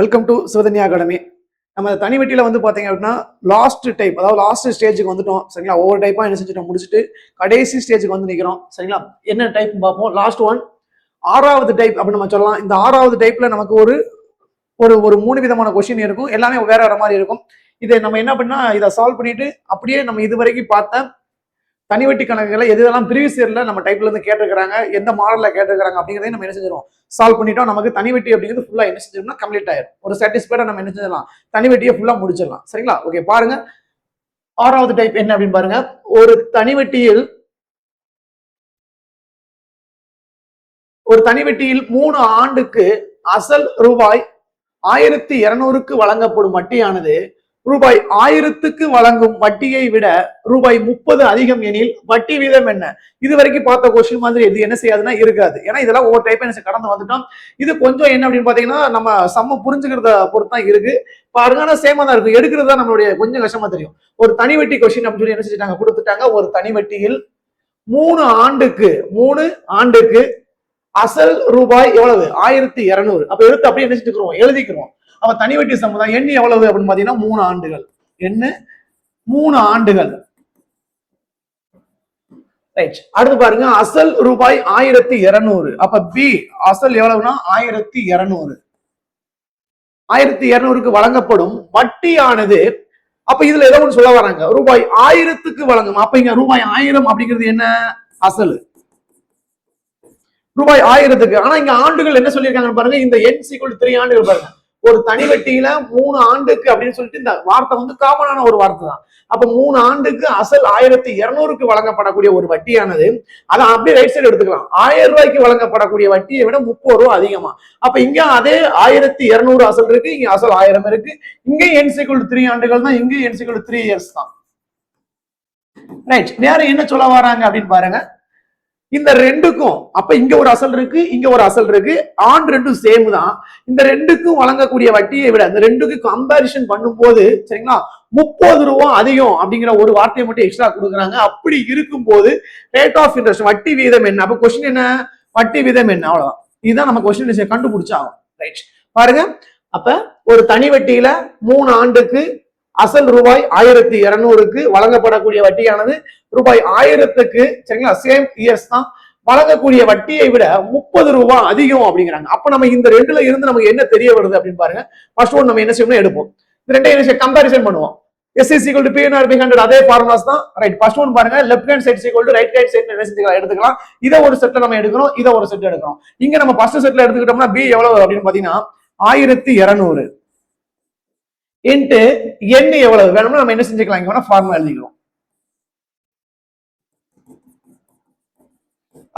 Welcome to சிவதன்யா academy. நம்ம தனி வெட்டியில வந்து பாத்தீங்க அப்படின்னா லாஸ்ட் டைப், அதாவது லாஸ்ட் ஸ்டேஜுக்கு வந்துட்டோம். சரிங்களா, ஒவ்வொரு டைப்பா என்ன செஞ்சுட்டோம், முடிச்சுட்டு கடைசி ஸ்டேஜுக்கு வந்து நிக்கிறோம். சரிங்களா, என்ன டைப் பார்ப்போம். லாஸ்ட் ஒன், ஆறாவது டைப் அப்படின்னு நம்ம சொல்லலாம். இந்த ஆறாவது டைப்ல நமக்கு ஒரு ஒரு ஒரு 3 விதமான கொஸ்டின் இருக்கும். எல்லாமே வேற வேற மாதிரி இருக்கும். இதை நம்ம என்ன பண்ணா, இதை சால்வ் பண்ணிட்டு அப்படியே நம்ம இது வரைக்கும் பார்த்த தனிவெட்டி கணக்குகளை எதெல்லாம் ப்ரீவியஸ் இயர்ல நம்ம டைப்ல இருந்து கேட்டிருக்காங்க, எந்த மாடல்ல கேட்டிருக்காங்க அப்படிங்கிறதையும் நம்ம என்ன செஞ்சிடும், சால்வ் பண்ணிட்டோம். நமக்கு தனிவெட்டி அப்படிங்கிறது ஃபுல்லா என்ன செஞ்சிடணும், கம்ப்ளீட் ஆயிடும். ஒரு சாட்டிஸ்ஃபைடா நம்ம என்ன செஞ்சிடலாம், தனிவெட்டியை ஃபுல்லா முடிச்சிடலாம். சரிங்களா, ஓகே. பாருங்க, ஆறாவது டைப் என்ன அப்படின்னு பாருங்க. ஒரு தனிவெட்டியில் 3 ஆண்டுக்கு அசல் ரூபாய் 1200க்கு வழங்கப்படும் வட்டியானது ரூபாய் 1000க்கு வழங்கும் வட்டியை விட ரூபாய் 30 அதிகம் எனில் வட்டி வீதம் என்ன? இது வரைக்கும் பார்த்த கொஸ்டின் மாதிரி இது என்ன செய்யாதுன்னா இருக்காது. ஏன்னா இதெல்லாம் ஒவ்வொரு டைப் என்ன கடந்து வந்துட்டோம். இது கொஞ்சம் என்ன அப்படின்னு பாத்தீங்கன்னா நம்ம சம்ம புரிஞ்சுக்கிறத பொறுத்து தான் இருக்கு. பாருங்க, ஆனா சேமா தான் இருக்கும். எடுக்கிறது தான் நம்மளுடைய கொஞ்சம் கஷ்டமா தெரியும். ஒரு தனிவெட்டி கொஸ்டின் அப்படின்னு சொல்லி என்ன செஞ்சுட்டாங்க, கொடுத்துட்டாங்க. ஒரு தனிவெட்டியில் 3 ஆண்டுக்கு அசல் ரூபாய் எவ்வளவு, 1200. அப்ப எடுத்து அப்படியே என்ன செஞ்சுக்கிறோம், எழுதிக்கிறோம். அப்ப தனிவெட்டி சம்பளம் எண்ணி எவ்வளவு அப்படின்னு பாத்தீங்கன்னா 3 ஆண்டுகள். என்ன, 3 ஆண்டுகள். ரைட். அடுத்து பாருங்க, அசல் ரூபாய் 1200. அப்ப பி அசல் எவ்வளவுனா 1200. 1200க்கு வழங்கப்படும் வட்டியானது, அப்ப இதுல ஏதோ ஒன்று சொல்ல வராங்க, ரூபாய் 1000க்கு வழங்கும். அப்ப இங்க ரூபாய் 1000 அப்படிங்கிறது என்ன, அசல் ரூபாய் 1000க்கு. ஆனா இங்க ஆண்டுகள் என்ன சொல்லியிருக்காங்க பாருங்க, இந்த n=3 ஆண்டுகள் பாருங்க. ஒரு தனிவெட்டியில 3 ஆண்டுக்கு அப்படின்னு சொல்லிட்டு இந்த வார்த்தை வந்து காமனான ஒரு வார்த்தை தான். அப்ப 3 ஆண்டுக்கு அசல் 1200க்கு வழங்கப்படக்கூடிய ஒரு வட்டியானது, அதை அப்படியே ரைட் சைடு எடுத்துக்கலாம். 1000 ரூபாய்க்கு வழங்கப்படக்கூடிய வட்டியை விட 30 ரூபாய் அதிகமா. அப்ப இங்க அதே 1200 அசல் இருக்கு, இங்க அசல் 1000 இருக்கு. இங்க n=3 ஆண்டுகள் தான், இங்க n=3 இயர்ஸ் தான். ரைட். நேரம் என்ன சொல்ல வராங்க அப்படின்னு பாருங்க. இந்த ரெண்டுக்கும் அப்ப இங்க ஒரு அசல் இருக்கு, இங்க ஒரு அசல் இருக்கு. ஆன் ரெண்டும் சேம் தான். இந்த ரெண்டுக்கும் வழங்கக்கூடிய வட்டியை விட இந்த ரெண்டுக்கும் கம்பேரிசன் பண்ணும்போது சரிங்களா 30 ரூபாய் அதிகம் அப்படிங்கிற ஒரு வார்த்தையை மட்டும் எக்ஸ்ட்ரா கொடுக்குறாங்க. அப்படி இருக்கும்போது ரேட் ஆஃப் இன்ட்ரெஸ்ட், வட்டி வீதம் என்ன? அப்ப கொஸ்டின் என்ன, வட்டி வீதம் என்ன? அவ்வளவுதான். இதுதான் நம்ம கொஸ்டின் கண்டுபிடிச்சாகும். ரைட். பாருங்க, அப்ப ஒரு தனி வட்டியில 3 ஆண்டுக்கு அசல் ரூபாய் 1200க்கு வழங்கப்படக்கூடிய வட்டியானது ரூபாய் 1000க்கு சரிங்களா சேம் இயர்ஸ் தான், வழங்கக்கூடிய வட்டியை விட 30 ரூபாய் அதிகம் அப்படிங்கிறாங்க. அப்ப நம்ம இந்த ரெண்டுல இருந்து நமக்கு என்ன தெரிய வருது அப்படின்னு பாருங்க. ஃபர்ஸ்ட் ஒன் நம்ம என்ன செய்யணும், எடுப்போம். இந்த ரெண்டையும் என்ன கம்பேரிசன் பண்ணுவோம். S is equal to P into R by 100 அதே ஃபார்முலாஸ் தான். ரைட். ஃபர்ஸ்ட் ஒன் பாருங்க, left hand side equal to right hand side என்ன செஞ்சுக்கலாம், எடுத்துக்கலாம். இதை ஒரு செட்ல நம்ம எடுக்கிறோம், இதை ஒரு செட் எடுக்கிறோம். இங்க நம்ம ஃபர்ஸ்ட் செட்ல எடுத்துக்கிட்டோம்னா B எவ்வளவு அப்படின்னு பாத்தீங்கன்னா 1200 இன்ட்டு n எவ்வளவு வேணும்னா நம்ம என்ன செஞ்சுக்கலாம், இங்க வேணா ஃபார்முலா எழுதிக்கிறோம்.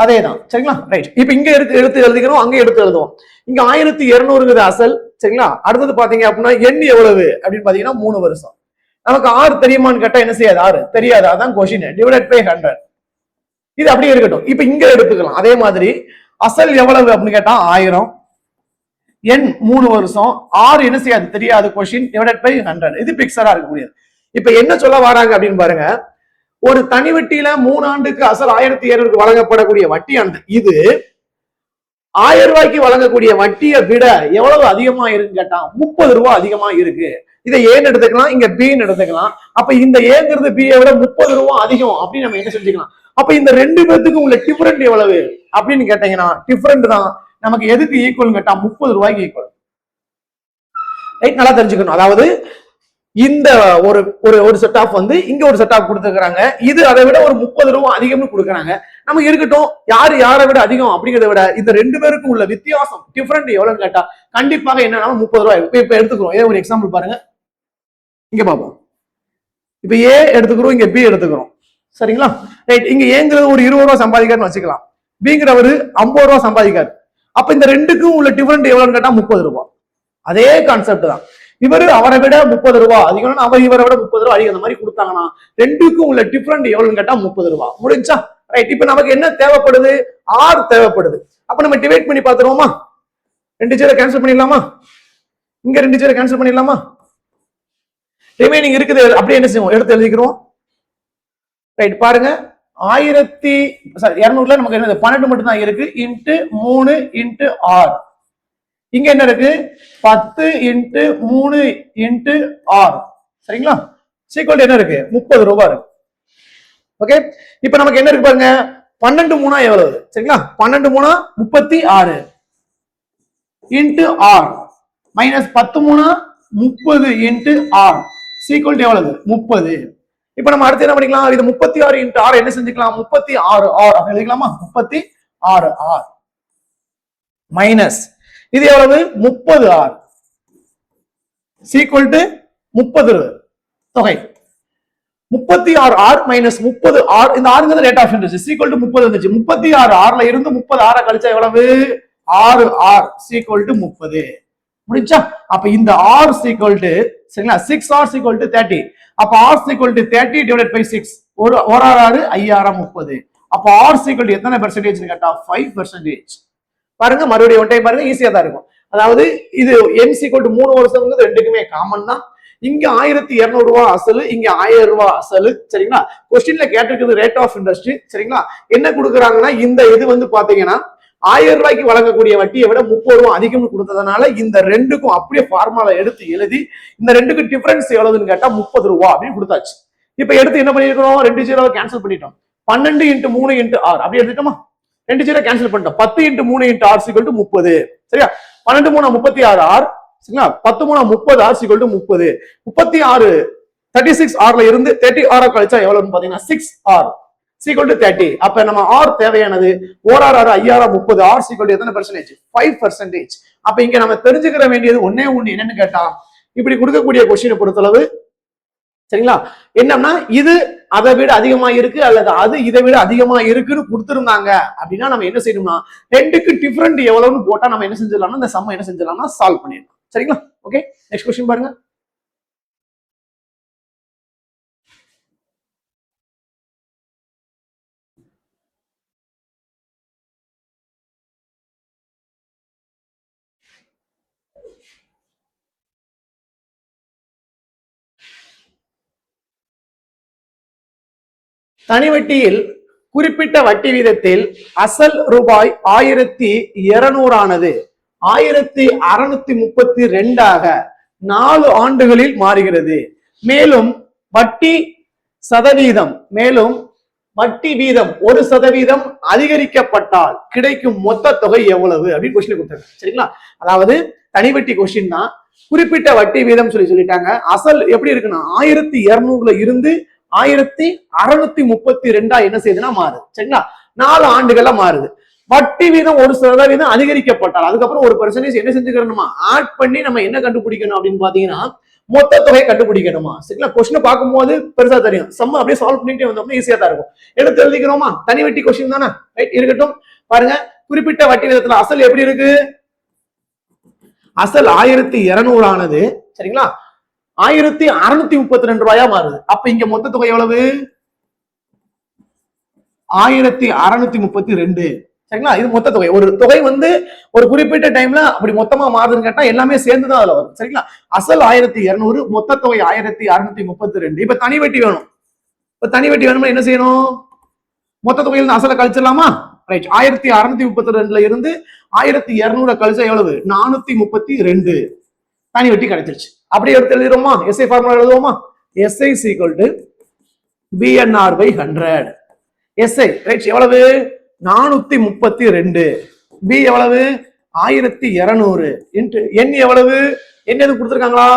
அதேதான். சரிங்களா, ரைட். இப்ப இங்க எடுத்து எழுதிக்கிறோம், அங்க எடுத்து எழுதுவோம். இங்க 1200 அசல் சரிங்களா. அடுத்தது பாத்தீங்க அப்படின்னா n எவ்வளவு அப்படின்னு பாத்தீங்கன்னா 3 வருஷம். நமக்கு R தெரியுமான்னு கேட்டா என்ன செய்யாது, R தெரியாது. அதான் கொஸ்டின். Divided by 100. இது அப்படியே இருக்கட்டும். இப்ப இங்க எடுத்துக்கலாம். அதே மாதிரி அசல் எவ்வளவு அப்படின்னு கேட்டா 1000, n 3 வருஷம், R என்ன செய்யாது, தெரியாது. Question divided by 100. இது பிக்சரா இருக்கக்கூடியது. இப்ப என்ன சொல்ல வராங்க அப்படின்னு பாருங்க. ஒரு தனிவெட்டியில 3 ஆண்டுக்கு அசல் 1200க்கு வழங்கப்படக்கூடிய வட்டியானது இது 1000 ரூபாய்க்கு வழங்கக்கூடிய வட்டியை விட எவ்வளவு அதிகமா இருக்குன்னு கேட்டா 30 ரூபாய் அதிகமா இருக்கு. இதை ஏன்னு எடுத்துக்கலாம், இங்க பின்னு எடுத்துக்கலாம். அப்ப இந்த ஏங்கிறது பியை விட 30 ரூபாய் அதிகம் அப்படின்னு நம்ம என்ன செஞ்சுக்கலாம். அப்ப இந்த ரெண்டு பேத்துக்கும் உள்ள டிஃபரெண்ட் எவ்வளவு அப்படின்னு கேட்டீங்கன்னா டிஃபரெண்ட் தான். நமக்கு எதுக்கு ஈக்குவல் கேட்டா 30 ரூபாய்க்கு ஈக்குவல். ரைட், நல்லா தெரிஞ்சுக்கணும். அதாவது இந்த ஒரு ஒரு செட் ஆஃப் வந்து இங்க ஒரு செட் ஆஃப் கொடுத்துருக்காங்க. இது அதை விட ஒரு 30 ரூபாய் அதிகம்னு கொடுக்குறாங்க. நமக்கு இருக்கட்டும், யாரை விட அதிகம் அப்படிங்கிறத விட இந்த ரெண்டு பேருக்கும் உள்ள வித்தியாசம் டிஃபரெண்ட் எவ்வளவுன்னு கேட்டா கண்டிப்பாக என்னன்னா 30 ரூபாய். இப்ப எடுத்துக்கிறோம். இதே ஒரு எக்ஸாம்பிள் பாருங்க, இங்க பாப்போம். இப்ப ஏ எடுத்துக்கிறோம், இங்க பி எடுத்துக்கிறோம். சரிங்களா, ரைட். இங்க ஏங்கிறது ஒரு 20 ரூபாய் சம்பாதிக்காருன்னு வச்சுக்கலாம், பிங்கிறவரு 50 ரூபாய் சம்பாதிக்காரு. அப்ப இந்த ரெண்டுக்கும் உள்ள டிஃபரெண்ட் எவ்வளவுன்னு கேட்டா 30 ரூபாய். அதே கான்செப்ட் தான். இவரு அவரை விட 30 ரூபாய் அதிகம், அவர் இவரை விட 30 ரூபாய் அதிகம். அந்த மாதிரி கொடுத்தாங்கன்னா ரெண்டுக்கும் உள்ள டிஃபரெண்ட் எவ்வளவுன்னு கேட்டா 30 ரூபாய். முடிஞ்சா? ரைட். இப்ப நமக்கு என்ன தேவைப்படுது, R தேவைப்படுது. அப்ப நம்ம டிவைட் பண்ணி பார்த்துருவோமா? 2 ஜீரோ கேன்சல் பண்ணிடலாமா? இங்க 2 ஜீரோ கேன்சல் பண்ணிடலாமா? ரிமைனிங் இருக்குது அப்படியே என்ன செய்வோம், எடுத்து எழுதிக்கிறோம். ரைட். பாருங்க, 1200ல நமக்கு என்னது 12 மட்டும் தான் இருக்கு. இன்ட்டு 3 இன்ட்டு R இங்க என்ன இருக்கு 10 இன்ட்டு 3 இன்ட்டு 6 சரிங்களா சீக்வல் என்ன இருக்கு 30 ரூபாய் இருக்கு ஓகே இப்ப நமக்கு என்ன இருக்கு பாருங்க 12 மூணா எவ்வளவு சரிங்களா 12 மூணா 36 இன்ட்டு ஆர் மைனஸ் 10 மூணா 30 இன்ட்டு ஆர் சீக்வல் எவ்வளவு 30 இப்ப நம்ம அடுத்து என்ன பண்ணிக்கலாம் இது 36 இன்ட்டு ஆர் என்ன செஞ்சுக்கலாம் 36 ஆர் எழுதிக்கலாமா 36 ஆர் மைனஸ் இது எவ்வளவு 30 ஆர் சீக்வல் டு 30 தொகை 36 ஆர் மைனஸ் 30 ஆர் இந்த ஆறுங்கிறது rate of interest equal to 30 வந்துச்சு 36 ஆர்ல இருந்து 30 ஆரை கழிச்சா எவ்வளவு 6 ஆர் சீக்வல் டு 30 முடிஞ்சா அப்ப இந்த ஆர் சீக்வல் டு சரிங்களா 6 ஆர் சீக்வல் டு 30 அப்ப R is equal to 30 divided by 6 ஒரு ஆறு 5030 அப்ப ஆர் சீக்வல் டு எத்தனை பெர்சன்டேஜ் கேட்டா 5% பாருங்க மறுபடியும் ஒன் டைம் பாருங்க ஈஸியா தான் இருக்கும் அதாவது இது n சீக்வல் டு 3 வருஷங்கிறது ரெண்டுக்குமே காமன் தான் இங்க 1200 ரூபாய் அசல் இங்க 1000 ரூபாய் அசல் சரிங்களா கொஸ்டின்ல கேட்டிருக்கிறது ரேட் ஆஃப் இன்ட்ரெஸ்ட் சரிங்களா என்ன கொடுக்குறாங்கன்னா இந்த இது வந்து பாத்தீங்கன்னா 1000 ரூபாய்க்கு வழங்கக்கூடிய வட்டியை விட 30 ரூபாய் அதிகம்னு கொடுத்ததுனால இந்த ரெண்டுக்கும் அப்படியே ஃபார்முலா எடுத்து எழுதி இந்த ரெண்டுக்கும் டிஃபரன்ஸ் எவ்வளவுன்னு கேட்டா 30 ரூபாய் அப்படின்னு கொடுத்தாச்சு இப்ப எடுத்து என்ன பண்ணிருக்கோம் 2 ஜீரோவை கேன்சல் பண்ணிட்டோம் 12 இன்ட்டு 3 இன்ட்டு ஆர் அப்படி எடுத்துட்டோமா 2 ஜீரோ கேன்சல் பண்ணிட்டோம் 10 into 3 into R is equal to 30 சரியா 12 மூணா 36 ஆர் சரிங்களா 10 மூணா 30 ஆர் சீக்வல் டு 30 36 36 ஆர்ல இருந்து 30 ஆர் கழிச்சா எவ்வளவுன்னு பாத்தீங்கன்னா 6 ஆர் சீக்வல் டு 30 அப்ப நம்ம ஆர் தேவையானது ஓரார் 5030 ஆர் சீக்வல் டு எத்தனை பெர்சன்டேஜ் 5% அப்ப இங்க நம்ம தெரிஞ்சுக்கிற வேண்டியது ஒன்னே ஒண்ணு என்னன்னு கேட்டா இப்படி கொடுக்கக்கூடிய கொஸ்டினை பொறுத்தளவு சரிங்களா என்னன்னா இது அதை விட அதிகமா இருக்கு அல்லது அது இதை விட அதிகமா இருக்குன்னு கொடுத்திருந்தாங்க அப்படின்னா நம்ம என்ன செய்யணும்னா ரெண்டுக்கு டிஃபரெண்ட் எவ்வளவுன்னு போட்டா நம்ம என்ன செஞ்சிடலாம்னா இந்த சம்ம என்ன செஞ்சிடலாம்னா சால்வ் பண்ணிடலாம் சரிங்களா ஓகே நெக்ஸ்ட் கொஸ்டின் பாருங்க தனி வட்டியில் குறிப்பிட்ட வட்டி வீதத்தில் அசல் ரூபாய் 1200 ஆனது 1632 4 ஆண்டுகளில் மாறுகிறது மேலும் வட்டி வீதம் 1% அதிகரிக்கப்பட்டால் கிடைக்கும் மொத்த தொகை எவ்வளவு அப்படின்னு கொஸ்டின் கொடுத்தாங்க சரிங்களா அதாவது தனி வட்டி கொஸ்டின் தான் குறிப்பிட்ட வட்டி வீதம் சொல்லிட்டாங்க அசல் எப்படி இருக்குன்னா 1200ல இருந்து 1632 என்ன செய்யுதுன்னா மாறுது சரிங்களா 4 ஆண்டுகள்ல மாறுது வட்டி வீதம் 1% அதிகரிக்கப்பட்டால் அதுக்கப்புறம் 1% என்ன செஞ்சுக்கணுமா ஆட் பண்ணி நம்ம என்ன கண்டுபிடிக்கணும் அப்படின்னு பாத்தீங்கன்னா மொத்த தொகை கண்டுபிடிக்கணுமா சரிங்களா கொஸ்டின் பார்க்கும்போது பெருசா தெரியும் சம்ம அப்படியே சால்வ் பண்ணிட்டே வந்தோம்னா ஈஸியா தான் இருக்கும் எடுத்து எழுதிக்கிறோமா தனி வட்டி கொஸ்டின் தானே ரைட் இருக்கட்டும் பாருங்க குறிப்பிட்ட வட்டி வீதத்துல அசல் எப்படி இருக்கு அசல் 1200 ஆனது சரிங்களா 1632 ரூபாயா மாறுது அப்ப இங்க மொத்த தொகை எவ்வளவு 1632 சரிங்களா இது மொத்த தொகை ஒரு தொகை வந்து ஒரு குறிப்பிட்ட டைம்ல அப்படி மொத்தமா மாறுதுன்னு கேட்டா எல்லாமே சேர்ந்துதான் அதுல வரும் சரிங்களா அசல் 1200 மொத்த தொகை 1632 இப்ப தனி வட்டி வேணும் இப்ப தனி வட்டி வேணும்னா என்ன செய்யணும் மொத்த தொகையில அசலை கழிச்சிடலாமா ரைட் 1632ல இருந்து 1200 கழிச்சா எவ்வளவு 432 தனி வட்டி கிடைச்சிருச்சு அப்படியே எடுத்து எழுதிடுவோமா எஸ்ஐ ஃபார்முலா எழுதுவோமா SI equal to PNR by 100 SI right எவ்வளவு 432 பி எவ்வளவு 1200 இன்டு என் எவ்வளவு என்ன எதுவும் கொடுத்துருக்காங்களா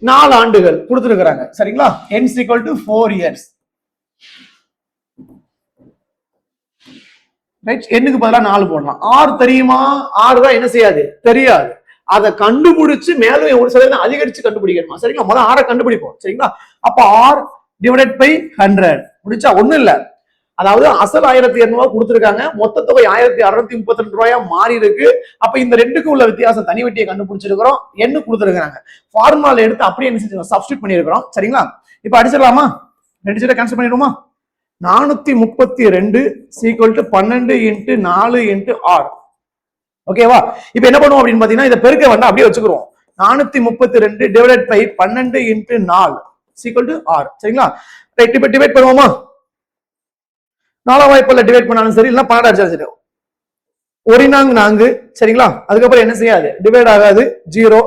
4 ஆண்டுகள் கொடுத்துருக்காங்க சரிங்களா n equal to 4 years right என்னுக்கு பதிலா 4 போடலாம் ஆர் தெரியுமா ஆர் தான் என்ன செய்யாது தெரியாது அதை கண்டுபிடிச்சு மேலும் 1% அதிகரிச்சு கண்டுபிடிக்கணுமா சரிங்களா முதல்ல ஆரை கண்டுபிடிப்போம் சரிங்களா அப்ப ஆர் டிவைடட் பை 100 முடிச்சா ஒண்ணும் இல்ல அதாவது அசல் 1200 கொடுத்துருக்காங்க மொத்த தொகை 1632 ரூபாயா மாறி இருக்கு அப்ப இந்த ரெண்டுக்கும் உள்ள வித்தியாசம் தனி வட்டியை கண்டுபிடிச்சிருக்கிறோம் என்ன கொடுத்துருக்காங்க ஃபார்முலா எடுத்து அப்படியே என்ன செஞ்சு சப்ஸ்டிட் பண்ணிருக்கிறோம் சரிங்களா இப்ப அடிச்சிடலாமா 2 ஜீரோ கேன்சல் பண்ணிடுவோமா 432 equal to 12 into 4 into R ஓகேவா இப்ப என்ன பண்ணுவோம் அப்படின்னு பாத்தீங்கன்னா இதை பெருக்க வேண்டாம் அப்படியே வச்சுக்கிறோம் 432 divided by 12 into 4 equal to R சரிங்களா ரைட் இப்ப டிவைட் பண்ணுவோமா 4 வாய்ப்புல டிவைட் பண்ணாலும் சரி இல்ல 12 அடிச்சாலும் சரி 1 4 சரிங்களா, அதுக்கப்புறம் என்ன செய்யாது, டிவைட் ஆகாது, 0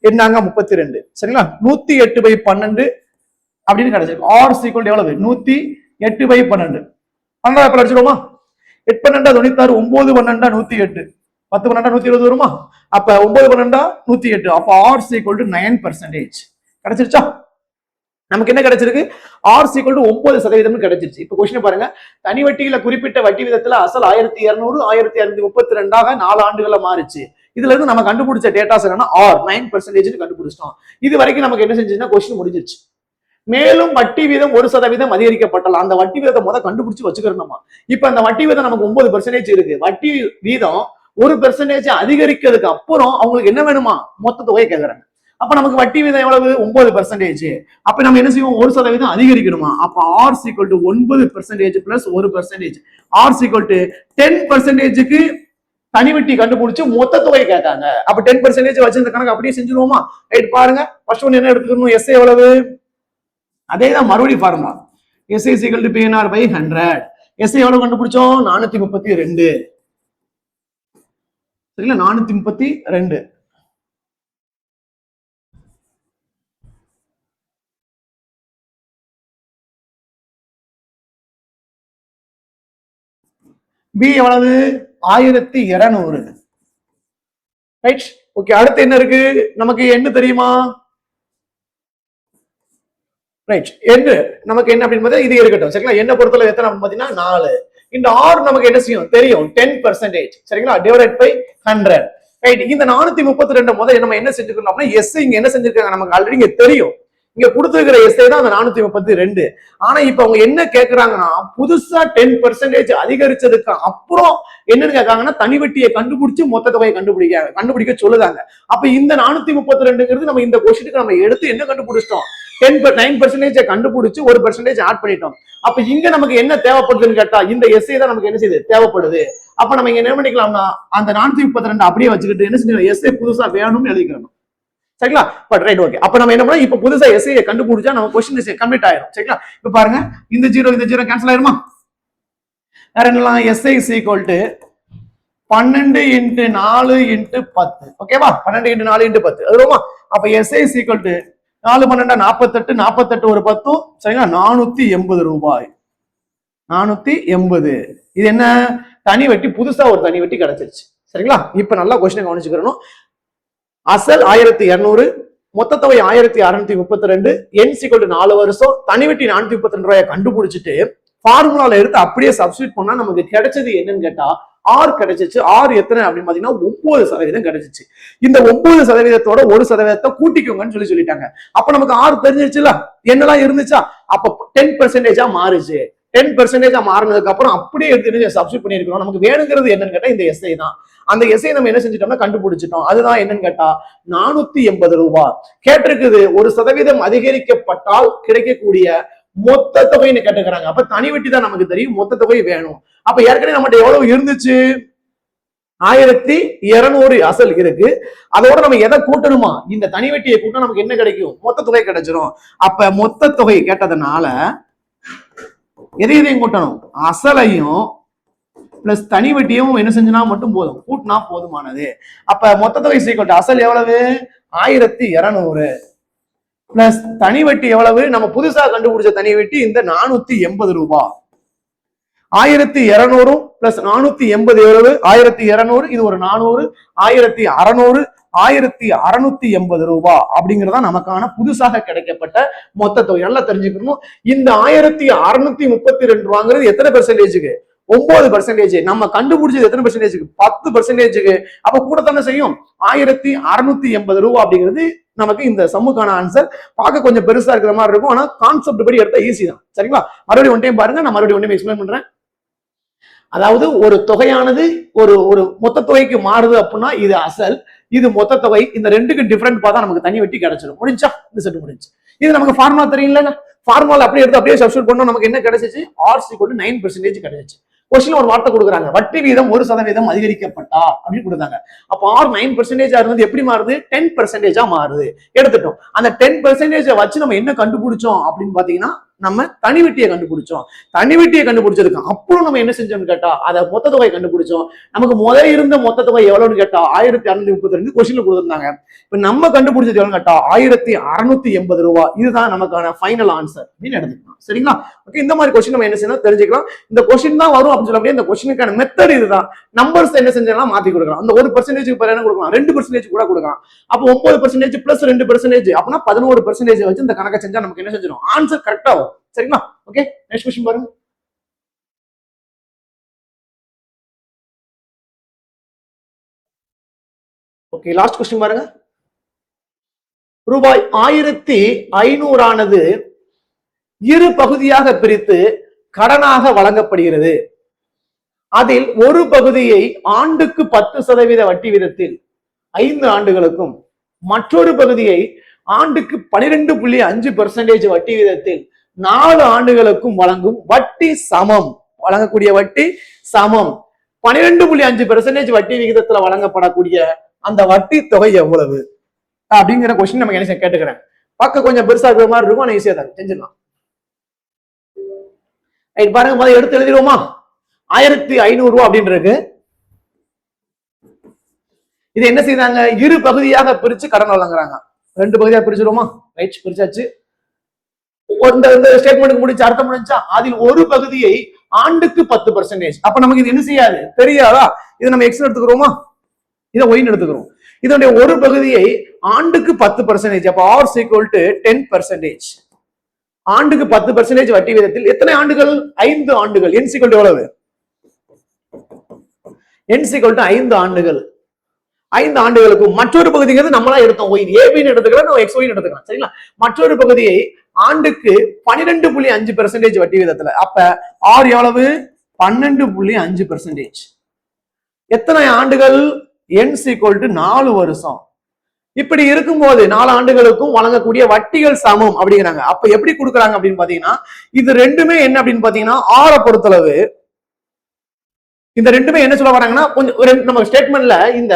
என்னாங்க 32 சரிங்களா, 108/12 அப்படின்னு கிடைச்சிருக்கு. ஆர் சீக்வல் எவ்வளவு, 108/12. 12 அடிச்சிருவோமா, 8 12 96, 9 12 108, 10 12 120 வருமா, அப்ப 9 12 108, அப்ப ஆர் சீக்வல் 9% கிடைச்சிருச்சா. நமக்கு என்ன கிடைச்சிருக்கு, ஆர் சீக்வல் 9% கிடைச்சிருச்சு. இப்ப கொஸ்டின் பாருங்க, தனி வட்டியில குறிப்பிட்ட வட்டி விதத்துல அசல் 1200 1232 4 ஆண்டுகள மாறிச்சு. இதுல இருந்து நம்ம கண்டுபிடிச்ச டேட்டாஸ் என்னன்னா ஆர் 9% கண்டுபிடிச்சிட்டோம். இது வரைக்கும் நமக்கு என்ன செஞ்சுன்னா கொஸ்டின் முடிஞ்சிருச்சு. மேலும் வட்டி வீதம் 1% அதிகரிக்கப்பட்டலாம். அந்த வட்டி வீதத்தை முத கண்டுபிடிச்சு வச்சுக்கிறோமா. இப்ப அந்த வட்டி வீதம் நமக்கு 9% இருக்கு. வட்டி வீதம் 1% அதிகரிக்கிறதுக்கு அப்புறம் அவங்களுக்கு என்ன வேணுமா, மொத்த தொகையை கேட்கறாங்க. அப்ப நமக்கு வட்டி வீதம் எவ்வளவு, 9%. அப்ப நம்ம என்ன செய்வோம், 1% அதிகரிக்கணுமா. அப்ப R equal 9% plus 1%, R equal 10%க்கு தனி வட்டி கண்டுபிடிச்சு மொத்த தொகை கேட்டாங்க. அப்ப 10% வச்சு இந்த கணக்கு அப்படியே செஞ்சுருவோமா. ரைட், பாருங்க ஃபர்ஸ்ட் ஒன் என்ன எடுத்துக்கணும், எஸ்ஏ எவ்வளவு, அதேதான் மறுபடியும் formula, SA is equal to PNR by 100. SA எவ்வளவு கண்டுபிடிச்சோம், 432 சரிங்களா, 432. பி எவ்வளவு, 1200. Right, okay. அடுத்து என்ன இருக்கு, நமக்கு என்ன தெரியுமா, ரைட், என்ன நமக்கு என்ன அப்படின்னு இது இருக்கட்டும் சரிங்களா. என்ன பொறுத்தல எத்தனை பாத்தீங்கன்னா 4. இந்த ஆர் நமக்கு என்ன செய்யும் தெரியும், 10% சரிங்களா, டிவைடட் பை 100. ரைட், இந்த 432 முதல்ல நம்ம என்ன செஞ்சுக்கணும் அப்படின்னா, எஸ் இங்க என்ன செஞ்சிருக்காங்க நமக்கு ஆல்ரெடி இங்க தெரியும். இங்க கொடுத்துருக்கிற எஸ்ஐ தான் அந்த 432. ஆனா இப்ப அவங்க என்ன கேக்குறாங்கன்னா, புதுசா 10% அதிகரிச்சதுக்கு அப்புறம் என்னன்னு கேட்காங்கன்னா, தனி வட்டியை கண்டுபிடிச்சு மொத்த தொகையை கண்டுபிடிக்க சொல்லுதாங்க. அப்ப இந்த 432ங்கிறது நம்ம இந்த கொஸ்டினுக்கு நம்ம எடுத்து என்ன கண்டுபிடிச்சிட்டோம், 9% கண்டுபிடிச்சு 1% ஆட் பண்ணிட்டோம். அப்ப இங்க நமக்கு என்ன தேவைப்படுதுன்னு கேட்டா, இந்த எஸ்ஐ தான் நமக்கு என்ன செய்யுது தேவைப்படுது. அப்ப நம்ம இங்க என்ன பண்ணிக்கலாம்னா, அந்த 432 அப்படியே வச்சுக்கிட்டு என்ன செஞ்சோம், எஸ்ஐ புதுசா வேணும்னு எழுதிக்கணும் சரிங்களா. But right, okay. அப்ப நம்ம என்ன பண்ணலாம், இப்ப புதுசா எஸ்ஐ கண்டுபிடிச்சா நம்ம கொஸ்டின் கம்ப்ளீட் ஆயிரும் சரிங்களா. இப்ப பாருங்க, இந்த 0 கேன்சல் ஆயிருமா. வேற என்னலாம், எஸ்ஐ ஈக்குவல் டு 12 × 4 × 10 ஓகேவா, 12 × 4 × 10 அதுமா. அப்ப எஸ்ஐ ஈக்குவல் டு 4 12 48, 48 ஒரு 10 சரிங்களா, 480 ரூபாய். 480. இது என்ன, தனி வட்டி, புதுசா ஒரு தனி வட்டி கிடைச்சிருச்சு சரிங்களா. இப்ப நல்லா கொஸ்டின் கவனிச்சுக்கணும். அசல் 1200, மொத்த தொகை 1632, என் சீக்வல் 4 வருஷம், தனி வட்டி 432 ரூபாயை கண்டுபிடிச்சிட்டு ஃபார்முலால எடுத்து அப்படியே சப்ஸ்டிட் பண்ணா நமக்கு கிடைச்சது என்னன்னு கேட்டா, ஆர் கிடைச்சிச்சு. ஆர் எத்தனை அப்படின்னு பாத்தீங்கன்னா 9% கிடைச்சிச்சு. இந்த 9%தோட 1% கூட்டிக்கோங்கன்னு சொல்லிட்டாங்க. அப்ப நமக்கு ஆர் தெரிஞ்சிருச்சுல, என்னெல்லாம் இருந்துச்சா, அப்ப 10% மாறுச்சு. 10% மாறினதுக்கு அப்புறம் அப்படியே எடுத்து சப்ஸ்டிட் பண்ணிருக்கோம். நமக்கு வேணுங்கிறது என்னன்னு கேட்டா இந்த எஸ்ஐ தான். அந்த எஸ்ஐ நம்ம என்ன செஞ்சிட்டோம்னா கண்டுபிடிச்சிட்டோம். அதுதான் என்னன்னு கேட்டா 480 ரூபாய் கேட்டிருக்குது. 1% அதிகரிக்கப்பட்டால் கிடைக்கக்கூடிய மொத்த தொகைன்னு கேட்டுக்கிறாங்க. அப்ப தனி வட்டி தான் நமக்கு தெரியும், மொத்த தொகை வேணும். அப்ப ஏற்கனவே நம்மகிட்ட எவ்வளவு இருந்துச்சு, 1200 அசல் இருக்கு. அதோட நம்ம எதை கூட்டணுமா, இந்த தனி வட்டியை கூட்டினா நமக்கு என்ன கிடைக்கும், மொத்த தொகை கிடைச்சிரும். அப்ப மொத்த தொகை கேட்டதுனால எதையும் கூட்டணும், அசலையும் பிளஸ் தனி வட்டியும் என்ன செஞ்சுனா மட்டும் போதும், கூட்டினா போதுமானது. அப்ப மொத்த தொகை சீக்கிரம் அசல் எவ்வளவு, 1200 பிளஸ் தனி வட்டி எவ்வளவு, நம்ம புதுசா கண்டுபிடிச்ச தனி வட்டி இந்த 480 ரூபாய். 1200 பிளஸ் 480 எவ்வளவு, 1200, இது ஒரு 400, 1600, 1680 ரூபாய் அப்படிங்கறதா நமக்கான புதுசாக கிடைக்கப்பட்ட மொத்த தொகை. நல்லா தெரிஞ்சுக்கணும். இந்த 1632 ரூபாங்கிறது எத்தனை பெர்சன்டேஜுக்கு, 9%. நம்ம கண்டுபிடிச்சது எத்தனை பெர்சன்டேஜுக்கு, 10%. அப்ப கூட தானே செய்யும். 1680 ரூபாய் அப்படிங்கிறது நமக்கு இந்த சம்முக்கான ஆன்சர். பார்க்க கொஞ்சம் பெருசா இருக்கிற மாதிரி இருக்கும், ஆனா கான்செப்ட் படி எடுத்தா ஈஸி தான் சரிங்களா. மறுபடியும் ஒன் டைம் பாருங்க, நான் மறுபடியும் ஒன் டைம் எக்ஸ்பிளைன் பண்றேன். அதாவது ஒரு தொகையானது ஒரு மொத்த தொகைக்கு மாறுது அப்படின்னா இது அசல், இது மொத்த தொகை. இந்த ரெண்டுக்கு டிஃபரெண்ட் பார்த்தா நமக்கு தனி வட்டி கிடைச்சிடும். முடிஞ்சா இந்த செட் முடிஞ்சு. இது நமக்கு ஃபார்முலா தெரியல, ஃபார்முலா அப்படியே எடுத்து அப்படியே சப்ஸ்டிட்யூட் பண்ணோம். நமக்கு என்ன கிடைச்சிச்சு, ஆர் ஈக்குவல் டு 9% கிடைச்சிச்சு. கொஸ்டின் ஒரு வார்த்தை கொடுக்குறாங்க, வட்டி வீதம் 1% அதிகரிக்கப்பட்டா அப்படின்னு கொடுத்தாங்க. அப்ப ஆர் 9% இருந்து எப்படி மாறுது, 10% மாறுது எடுத்துட்டோம். அந்த 10% வச்சு நம்ம என்ன கண்டுபிடிச்சோம் அப்படின்னு பாத்தீங்கன்னா நம்ம தனி வெட்டியை கண்டுபிடிச்சோம். தனி வெட்டியை கண்டுபிடிச்சதுக்கு அப்புறம் நம்ம என்ன செஞ்சோம்னு கேட்டா அதை மொத்த தொகை கண்டுபிடிச்சோம். நமக்கு முதல்ல இருந்த மொத்த தொகை எவ்வளவுன்னு கேட்டா 1632 கொஸ்டின்ல கொடுத்திருந்தாங்க. இப்ப நம்ம கண்டுபிடிச்சது எவ்வளவு கேட்டா 1680 ரூபாய். இதுதான் நமக்கான ஃபைனல் ஆன்சர் அப்படின்னு எடுத்துக்கலாம். சரிங்களா? ஓகே, இந்த மாதிரி கொஸ்டின் நம்ம என்ன செய்யணும் தெரிஞ்சுக்கலாம். இந்த கொஸ்டின் தான் வரும் அப்படின்னு சொல்ல முடியாது. இந்த கொஸ்டினுக்கான மெத்தட் இதுதான். நம்பர்ஸ் என்ன செஞ்சலாம் மாத்தி கொடுக்கலாம். அந்த 1% என்ன கொடுக்கலாம், 2% கூட கொடுக்கலாம். அப்போ 9% பிளஸ் 2% அப்படின்னா 11% வச்சு இந்த கணக்கை செஞ்சா நமக்கு என்ன செஞ்சிடும், ஆன்சர் கரெக்டா வரும். சரிங்களா? ஓகே, நெக்ஸ்ட் கொஸ்டின் பாருங்க. ஓகே, லாஸ்ட் கொஸ்டின் பாருங்க. ரூபாய் 1500 இரு பகுதியாக பிரித்து கடனாக வழங்கப்படுகிறது. அதில் ஒரு பகுதியை ஆண்டுக்கு 10% வட்டி விதத்தில் 5 ஆண்டுகளுக்கும் மற்றொரு பகுதியை ஆண்டுக்கு 12.5% வட்டி விதத்தில் 4 ஆண்டுகளுக்கும் வழங்கும் வட்டி சமம். வழங்கக்கூடிய வட்டி சமம். 12.5% வட்டி விகிதத்துல வழங்கப்படக்கூடிய அந்த வட்டி தொகை எவ்வளவு அப்படிங்கிற கொஸ்டின் நம்ம என்ன கேட்டுக்கிறேன். பார்க்க கொஞ்சம் பெருசா இருக்கிற மாதிரி இருக்கும், ஆனா ஈஸியா தான் செஞ்சிடலாம். பாருங்க, முதல்ல எடுத்து எழுதிடுவோமா. 1500 ரூபாய் அப்படின்னு இருக்கு. இது என்ன செய்தாங்க, இரு பகுதியாக பிரிச்சு கடன் வழங்குறாங்க. 2 பகுதியாக பிரிச்சிருவோமா. ரைட், பிரிச்சாச்சு. இந்த ஸ்டேட்மெண்ட்டுக்கு முடிச்சு அர்த்தம் முடிஞ்சா, அதில் ஒரு பகுதியை ஆண்டுக்கு 10%. அப்ப நமக்கு இது என்ன செய்யாது, தெரியாதா? இதை நம்ம எக்ஸ் எடுத்துக்கிறோமா, இதை ஒய்னு எடுத்துக்கிறோம். இதனுடைய ஒரு பகுதியை ஆண்டுக்கு 10%. அப்ப ஆர் ஈக்குவல் டு 10%. ஆண்டுக்கு 10% வட்டி விதத்தில் எத்தனை ஆண்டுகள், 5 ஆண்டுகள். என் ஈக்குவல் டு எவ்வளவு, என் ஈக்குவல் டு 5 ஆண்டுகள். 5 ஆண்டுகளுக்கு மற்றொரு பகுதிங்கிறது நம்மளா எடுத்தோம், ஒய் ஏபின்னு எடுத்துக்கலாம், நம்ம எக்ஸ் ஒய்னு எடுத்துக்கலாம். சரிங்களா? மற்றொரு பகுதியை ஆண்டுக்கு 12.5% வட்டி விதத்துல. அப்ப ஆர் எவ்வளவு, 12.5%. எத்தனை ஆண்டுகள், என் ஈக்குவல் டு 4 வருஷம். இப்படி இருக்கும்போது 4 ஆண்டுகளுக்கும் வழங்கக்கூடிய வட்டிகள் சமம் அப்படிங்கிறாங்க. அப்ப எப்படி கொடுக்குறாங்க அப்படின்னு பாத்தீங்கன்னா, இது ரெண்டுமே என்ன அப்படின்னு பாத்தீங்கன்னா, ஆற பொறுத்தளவு இந்த ரெண்டுமே என்ன சொல்ல வராங்கன்னா, கொஞ்சம் நம்ம ஸ்டேட்மெண்ட்ல இந்த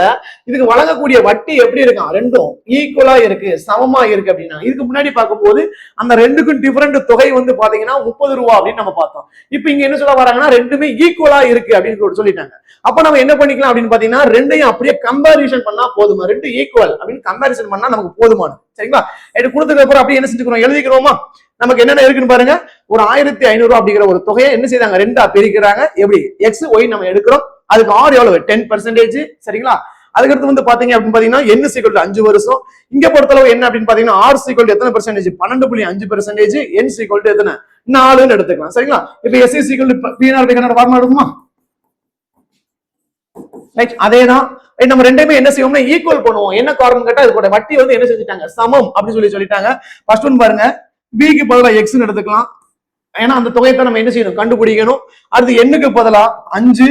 இதுக்கு வழங்கக்கூடிய வட்டி எப்படி இருக்கான், ரெண்டும் ஈக்குவலா இருக்கு, சமமா இருக்கு அப்படின்னா, இதுக்கு முன்னாடி பார்க்கும்போது அந்த ரெண்டுக்கும் டிஃபரெண்ட் தொகை வந்து பாத்தீங்கன்னா 30 ரூபாய் அப்படின்னு நம்ம பார்த்தோம். இப்ப இங்க என்ன சொல்ல வராங்கன்னா, ரெண்டுமே ஈக்குவலா இருக்கு அப்படின்னு சொல்லிட்டாங்க. அப்ப நம்ம என்ன பண்ணிக்கலாம் அப்படின்னு பாத்தீங்கன்னா, ரெண்டையும் அப்படியே கம்பேரிசன் பண்ணா போதுமா, ரெண்டு ஈக்குவல் அப்படின்னு கம்பேரிசன் பண்ணா நமக்கு போதுமானது. சரிங்களா? இது கொடுத்ததுக்கு அப்புறம் அப்படியே என்ன செஞ்சுக்கிறோம், எழுதிக்கிறோமா. நமக்கு என்னென்ன இருக்குன்னு பாருங்க. ஒரு 1500 ரூபாய் அப்படிங்கிற ஒரு தொகையை என்ன செய்தாங்க, 2ஆ பிரிக்கிறாங்க. எப்படி, எக்ஸ் ஒய் நம்ம எடுக்கிறோம். அதுக்கு ஆர் எவ்வளவு, 10%. சரிங்களா? அதுக்கடுத்து வந்து பாத்தீங்க அப்படின்னு பாத்தீங்கன்னா, என் ஈக்குவல் டு 5 வருஷம். இங்க பொறுத்தளவு என்ன அப்படின்னு பாத்தீங்கன்னா, ஆர் ஈக்குவல் டு எத்தனை பர்சன்டேஜ், 12.5%. என் ஈக்குவல் டு எத்தனை, 4ன்னு எடுத்துக்கலாம். சரிங்களா? இப்ப S equal to PR by hundred formula எடுக்குமா. ரைட், அதேதான். நம்ம ரெண்டுமே என்ன செய்வோம்னா ஈக்குவல் பண்ணுவோம். என்ன காரணம் கேட்டா, இது கூட வட்டி வந்து என்ன செஞ்சுட்டாங்க, சமம் அப்படின்னு சொல்லிட்டாங்க. ஃபர்ஸ்ட் ஒன் பாருங்க, பிக்கு பதிலா எக்ஸ்ன்னு எடுத்துக்கலாம். ஏன்னா அந்த தொகையை நம்ம என்ன செய்யணும், கண்டுபிடிக்கணும். அடுத்து எண்ணுக்கு பதிலா 5,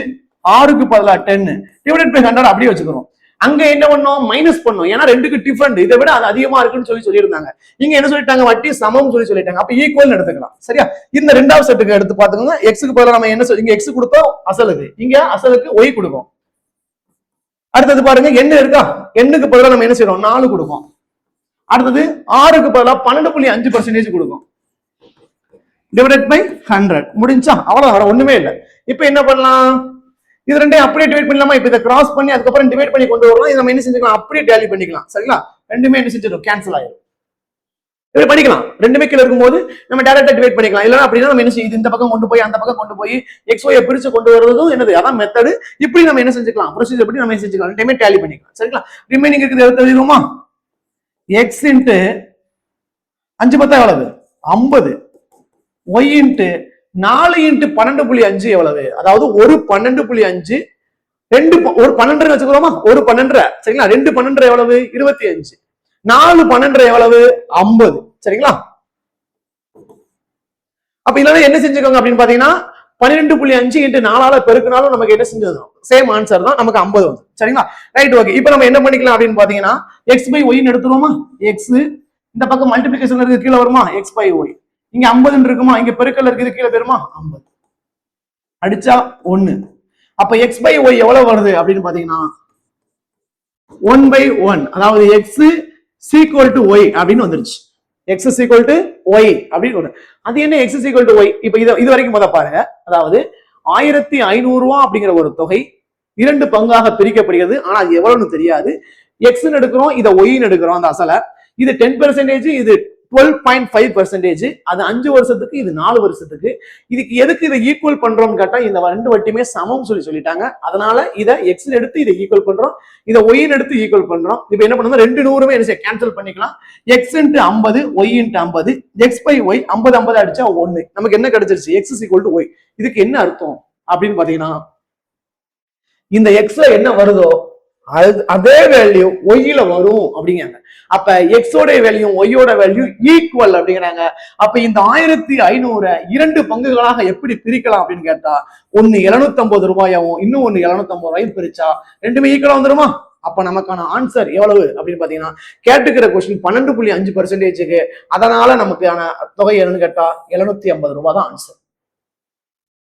ஆறுக்கு பதிலா 10 டிவைடட் பை 100 அப்படியே வச்சுக்கிறோம். அங்க என்ன பண்ணோம், மைனஸ் பண்ணோம். ஏன்னா ரெண்டுக்கு டிஃபரெண்ட், இதை விட அது அதிகமா இருக்குன்னு சொல்லியிருந்தாங்க. இங்க என்ன சொல்லிட்டாங்க, வட்டி சமம் சொல்லிட்டாங்க. அப்ப ஈக்குவல் எடுத்துக்கலாம். சரியா? இந்த ரெண்டாவது செட்டுக்கு எடுத்து பாத்துக்கோங்க. எக்ஸுக்கு பதிலா நம்ம என்ன இங்க எக்ஸ் கொடுத்தோம் அசலுக்கு, இங்க அசலுக்கு ஒய் கொடுக்கும். அடுத்தது பாருங்க, எண்ணு இருக்கா, எண்ணுக்கு பதிலா நம்ம என்ன செய்யறோம், 4 கொடுக்கும். அடுத்தது ஆறுக்கு பதிலா 12.5% கொடுக்கும். டிவைடட் பை 100 முடிஞ்சா, அவ்வளவு வர ஒண்ணுமே இல்லை. இப்ப என்ன பண்ணலாம், இது ரெண்டையும் அப்படியே டிவைட் பண்ணலாமா. இப்ப இதை கிராஸ் பண்ணி அதுக்கப்புறம் டிவைட் பண்ணி கொண்டு வரலாம். இதை நம்ம என்ன செஞ்சுக்கலாம், அப்படியே டேலி பண்ணிக்கலாம். சரிங்களா? ரெண்டுமே என்ன செஞ்சிடும், கேன்சல் ஆயிடும். இப்படி பண்ணிக்கலாம். ரெண்டுமே கீழே இருக்கும்போது நம்ம டைரக்டா டிவைட் பண்ணிக்கலாம். இல்லைன்னா அப்படின்னா நம்ம என்ன செய்யுது, இந்த பக்கம் கொண்டு போய் அந்த பக்கம் கொண்டு போய் எக்ஸ் ஒய் பிரிச்சு கொண்டு வரதும் என்னது, அதான் மெத்தடு. இப்படி நம்ம என்ன செஞ்சுக்கலாம், ப்ரொசீஜர் எப்படி நம்ம என்ன செஞ்சுக்கலாம், ரெண்டுமே டேலி பண்ணிக்கலாம். சரிங்களா? ரிமைனிங் இருக்குது எடுத்து எழுதிடுவோமா. எக்ஸ் இன்ட்டு 5 10 எவ்வளவு, 50. ஒய் இன்ட்டு 4 இன்ட்டு 12.5 எவ்வளவு, அதாவது ஒரு 12.5, ஒரு 12 வச்சுக்கிறோமா, ஒரு 12. சரிங்களா? 2 12 எவ்வளவு, 25. 4 12 எவ்வளவு, 50. சரிங்களா? அப்ப இல்லைன்னா என்ன செஞ்சுக்கோங்க அப்படின்னு பாத்தீங்கன்னா, 12.5 இன்ட்டு 4ஆல பெருக்கினாலும் நமக்கு என்ன செஞ்சதும் சேம் ஆன்சர் தான், நமக்கு 50 வந்து. சரிங்களா? Right, okay. இப்ப நம்ம என்ன பண்ணிக்கலாம் அப்படின்னு பாத்தீங்கன்னா, எக்ஸ் பை ஒய் எடுத்துருவோமா. எக்ஸ் இந்த பக்கம் மல்டிபிளிகேஷன் இருக்கு, கீழே வருமா, எக்ஸ் பை ஒய். இங்க 50 இருக்குமா, இங்க பெருக்கல் இருக்குது, கீழே பெருமா 50. அடிச்சா 1. அப்ப எக்ஸ் பை ஒய் எவ்வளவு வருது அப்படின்னு பாத்தீங்கன்னா 1/1, அதாவது எக்ஸ் ஈக்குவல் டு ஒய் அப்படின்னு வந்துருச்சு. X is equal to Y அப்படின்னு ஒண்ணு. அது என்ன X is equal to Y? இப்ப இது வரைக்கும் முத பாருங்க. அதாவது 1500 ரூபாய் அப்படிங்கிற ஒரு தொகை 2 பங்காக பிரிக்கப்படுகிறது. ஆனா அது எவ்வளவுன்னு தெரியாது. எக்ஸ் எடுக்கிறோம், இதை ஒய்ன்னு எடுக்கிறோம் அந்த அசலை. இது 10%, இது 12.5%. அது 5 வருஷத்துக்கு, இது 4 வருஷத்துக்கு. இதுக்கு எதுக்கு இதை ஈக்குவல் பண்றோம்னு கேட்டா இந்த 2 வட்டியுமே சமம் சொல்லிட்டாங்க. அதனால இதை எக்ஸ் எடுத்து இதை ஈக்குவல் பண்றோம், இதை ஒய்ன்னு எடுத்து ஈக்குவல் பண்றோம். இப்ப என்ன பண்ணணும், 2 நூறுமே என்ன கேன்சல் பண்ணிக்கலாம். X into 50, Y into 50, X by Y 50 அடிச்சா 1. நமக்கு என்ன கிடைச்சிருச்சு? X is equal to Y. இதுக்கு என்ன அர்த்தம் அப்படின்னு பாத்தீங்கன்னா, இந்த எக்ஸ்ல என்ன வருதோ அதே வேல்யூ ஒய்ல வரும் அப்படிங்கிறாங்க. அப்ப எக்ஸோட வேல்யூ ஒய்யோட வேல்யூ ஈக்குவல் அப்படிங்கிறாங்க. அப்ப இந்த 1500 2 பங்குகளாக எப்படி பிரிக்கலாம் அப்படின்னு கேட்டா, ஒன்னு 750 ரூபாயாவும் இன்னும் ஒன்னு 750 ரூபாயும் பிரிச்சா ரெண்டுமே ஈக்குவலா வந்துருமா? அப்ப நமக்கான ஆன்சர் எவ்வளவு அப்படின்னு பாத்தீங்கன்னா, கேட்டுக்கிற கொஸ்டின் 12.5%. அதனால நமக்கான தொகை என்னன்னு கேட்டா 750 ரூபாய் தான் ஆன்சர்.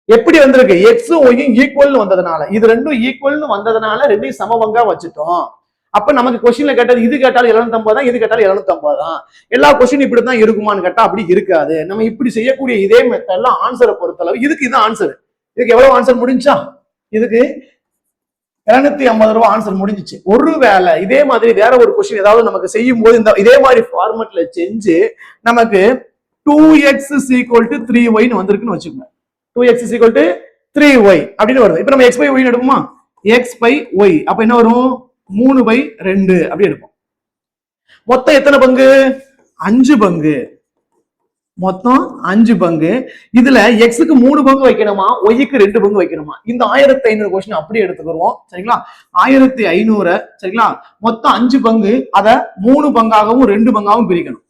எப்படி வந்திருக்கு? எக்ஸ் ஒய்யும் ஈக்குவல்னு வந்ததுனால, இது ரெண்டும் ஈக்குவல்னு வந்ததுனால ரெண்டையும் சமபங்கா வச்சுட்டோம். அப்ப நமக்கு கொஸ்டின்ல கேட்டது இது கேட்டாலும் 750 தான், இது கேட்டாலும் 750 தான். எல்லா கொஸ்டின் இப்படிதான் இருக்குமான்னு கேட்டா அப்படி இருக்காது. நம்ம இப்படி செய்யக்கூடிய இதே மெத்தட்ல ஆன்சரை பொறுத்தளவு இதுக்கு இது ஆன்சர். இதுக்கு எவ்வளவு ஆன்சர் முடிஞ்சா? இதுக்கு 750 ரூபாய் ஆன்சர் முடிஞ்சிச்சு. ஒருவேளை இதே மாதிரி வேற ஒரு கொஸ்டின் ஏதாவது நமக்கு செய்யும் போது இந்த இதே மாதிரி ஃபார்மட்ல செஞ்சு நமக்கு 2x is equal to 3y வந்திருக்குன்னு வச்சுக்கோங்க. 2x is equal to 3y அப்படின்னு வருது. இப்ப நம்ம x by y எடுப்போமா? x by y அப்ப என்ன வரும்? 3/2 அப்படி எடுப்போம். மொத்தம் எத்தனை பங்கு? 5 பங்கு. மொத்தம் 5 பங்கு. இதுல எக்ஸுக்கு 3 பங்கு வைக்கணுமா, ஒய்க்கு 2 பங்கு வைக்கணுமா? இந்த 1500 கொஸ்டின் அப்படியே எடுத்துக்கிறோம். சரிங்களா? 1500 சரிங்களா? மொத்தம் 5 பங்கு. அதை 3 பங்காகவும் 2 பங்காகவும் பிரிக்கணும்.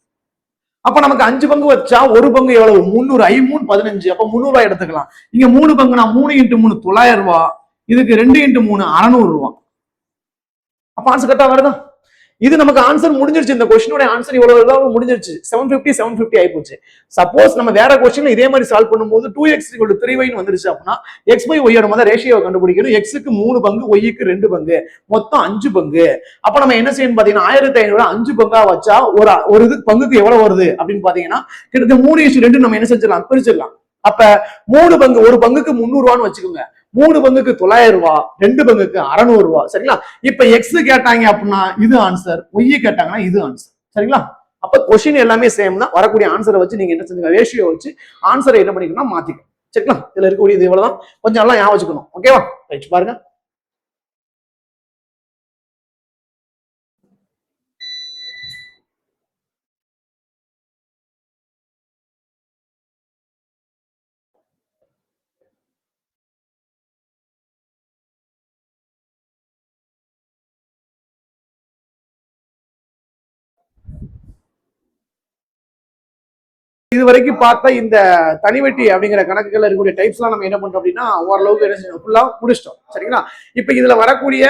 அப்ப நமக்கு 5 பங்கு வச்சா ஒரு பங்கு எவ்வளவு? 300. 5 3 15. அப்ப 300 ரூபாய் எடுத்துக்கலாம். இங்க 3 பங்குனா 3 × 3 900 ரூபாய். இதுக்கு 2 × 3 600 ரூபாய். அப்ப ஆன்சர் கரெக்டா வருதா? இது நமக்கு ஆன்சர் முடிஞ்சிருச்சு. இந்த கொஸ்டினோட ஆன்சர் இவ்வளவு முடிஞ்சிருச்சு. 750 ஆயிப்போச்சு. சப்போஸ் நம்ம வேற கொஸ்டின்ல இதே மாதிரி சால்வ் பண்ணும்போது 2x = 3y வந்துருச்சு அப்படின்னா x by y யோட ரேஷியோவை கண்டுபிடிக்கணும். எக்ஸுக்கு 3 பங்கு, ஒய்க்கு 2 பங்கு, மொத்தம் 5 பங்கு. அப்ப நம்ம என்ன செய்யணும் பாத்தீங்கன்னா, 1500 5 பங்கா வச்சா ஒரு இது பங்குக்கு எவ்வளவு வருது அப்படின்னு பாத்தீங்கன்னா, கிட்டத்தட்ட 3:2 நம்ம என்ன செஞ்சிடலாம், பிரிச்சிடலாம். அப்ப 3 பங்கு, ஒரு பங்குக்கு 300 ரூபான்னு வச்சுக்கோங்க. 3 பங்குக்கு 900 ரூபாய், 2 பங்குக்கு 600 ரூபாய். சரிங்களா? இப்ப எக்ஸ் கேட்டாங்க அப்படின்னா இது ஆன்சர், ஒய் கேட்டாங்கன்னா இது ஆன்சர். சரிங்களா? அப்ப கொஸ்டின் எல்லாமே சேம் தான். வரக்கூடிய ஆன்சரை வச்சு நீங்க என்ன செஞ்சுங்க, ரேஷியோ வச்சு ஆன்சரை என்ன பண்ணிக்கணும், மாத்திக்கணும். சரிங்களா? இதுல இருக்கக்கூடிய இது இவ்வளவுதான். கொஞ்சம் நல்லா ஞாபகம் வச்சுக்கணும். ஓகேவா? ரைட், பாருங்க. இது வரைக்கும் பார்த்தா இந்த தனிவட்டி அப்படிங்கிற கணக்குகள் இருக்கக்கூடிய டைப்ஸ் எல்லாம் நம்ம என்ன பண்றோம் அப்படின்னா ஓரளவுக்கு என்ன செய்யணும், ஃபுல்லா முடிச்சிட்டோம். சரிங்களா? இப்ப இதுல வரக்கூடிய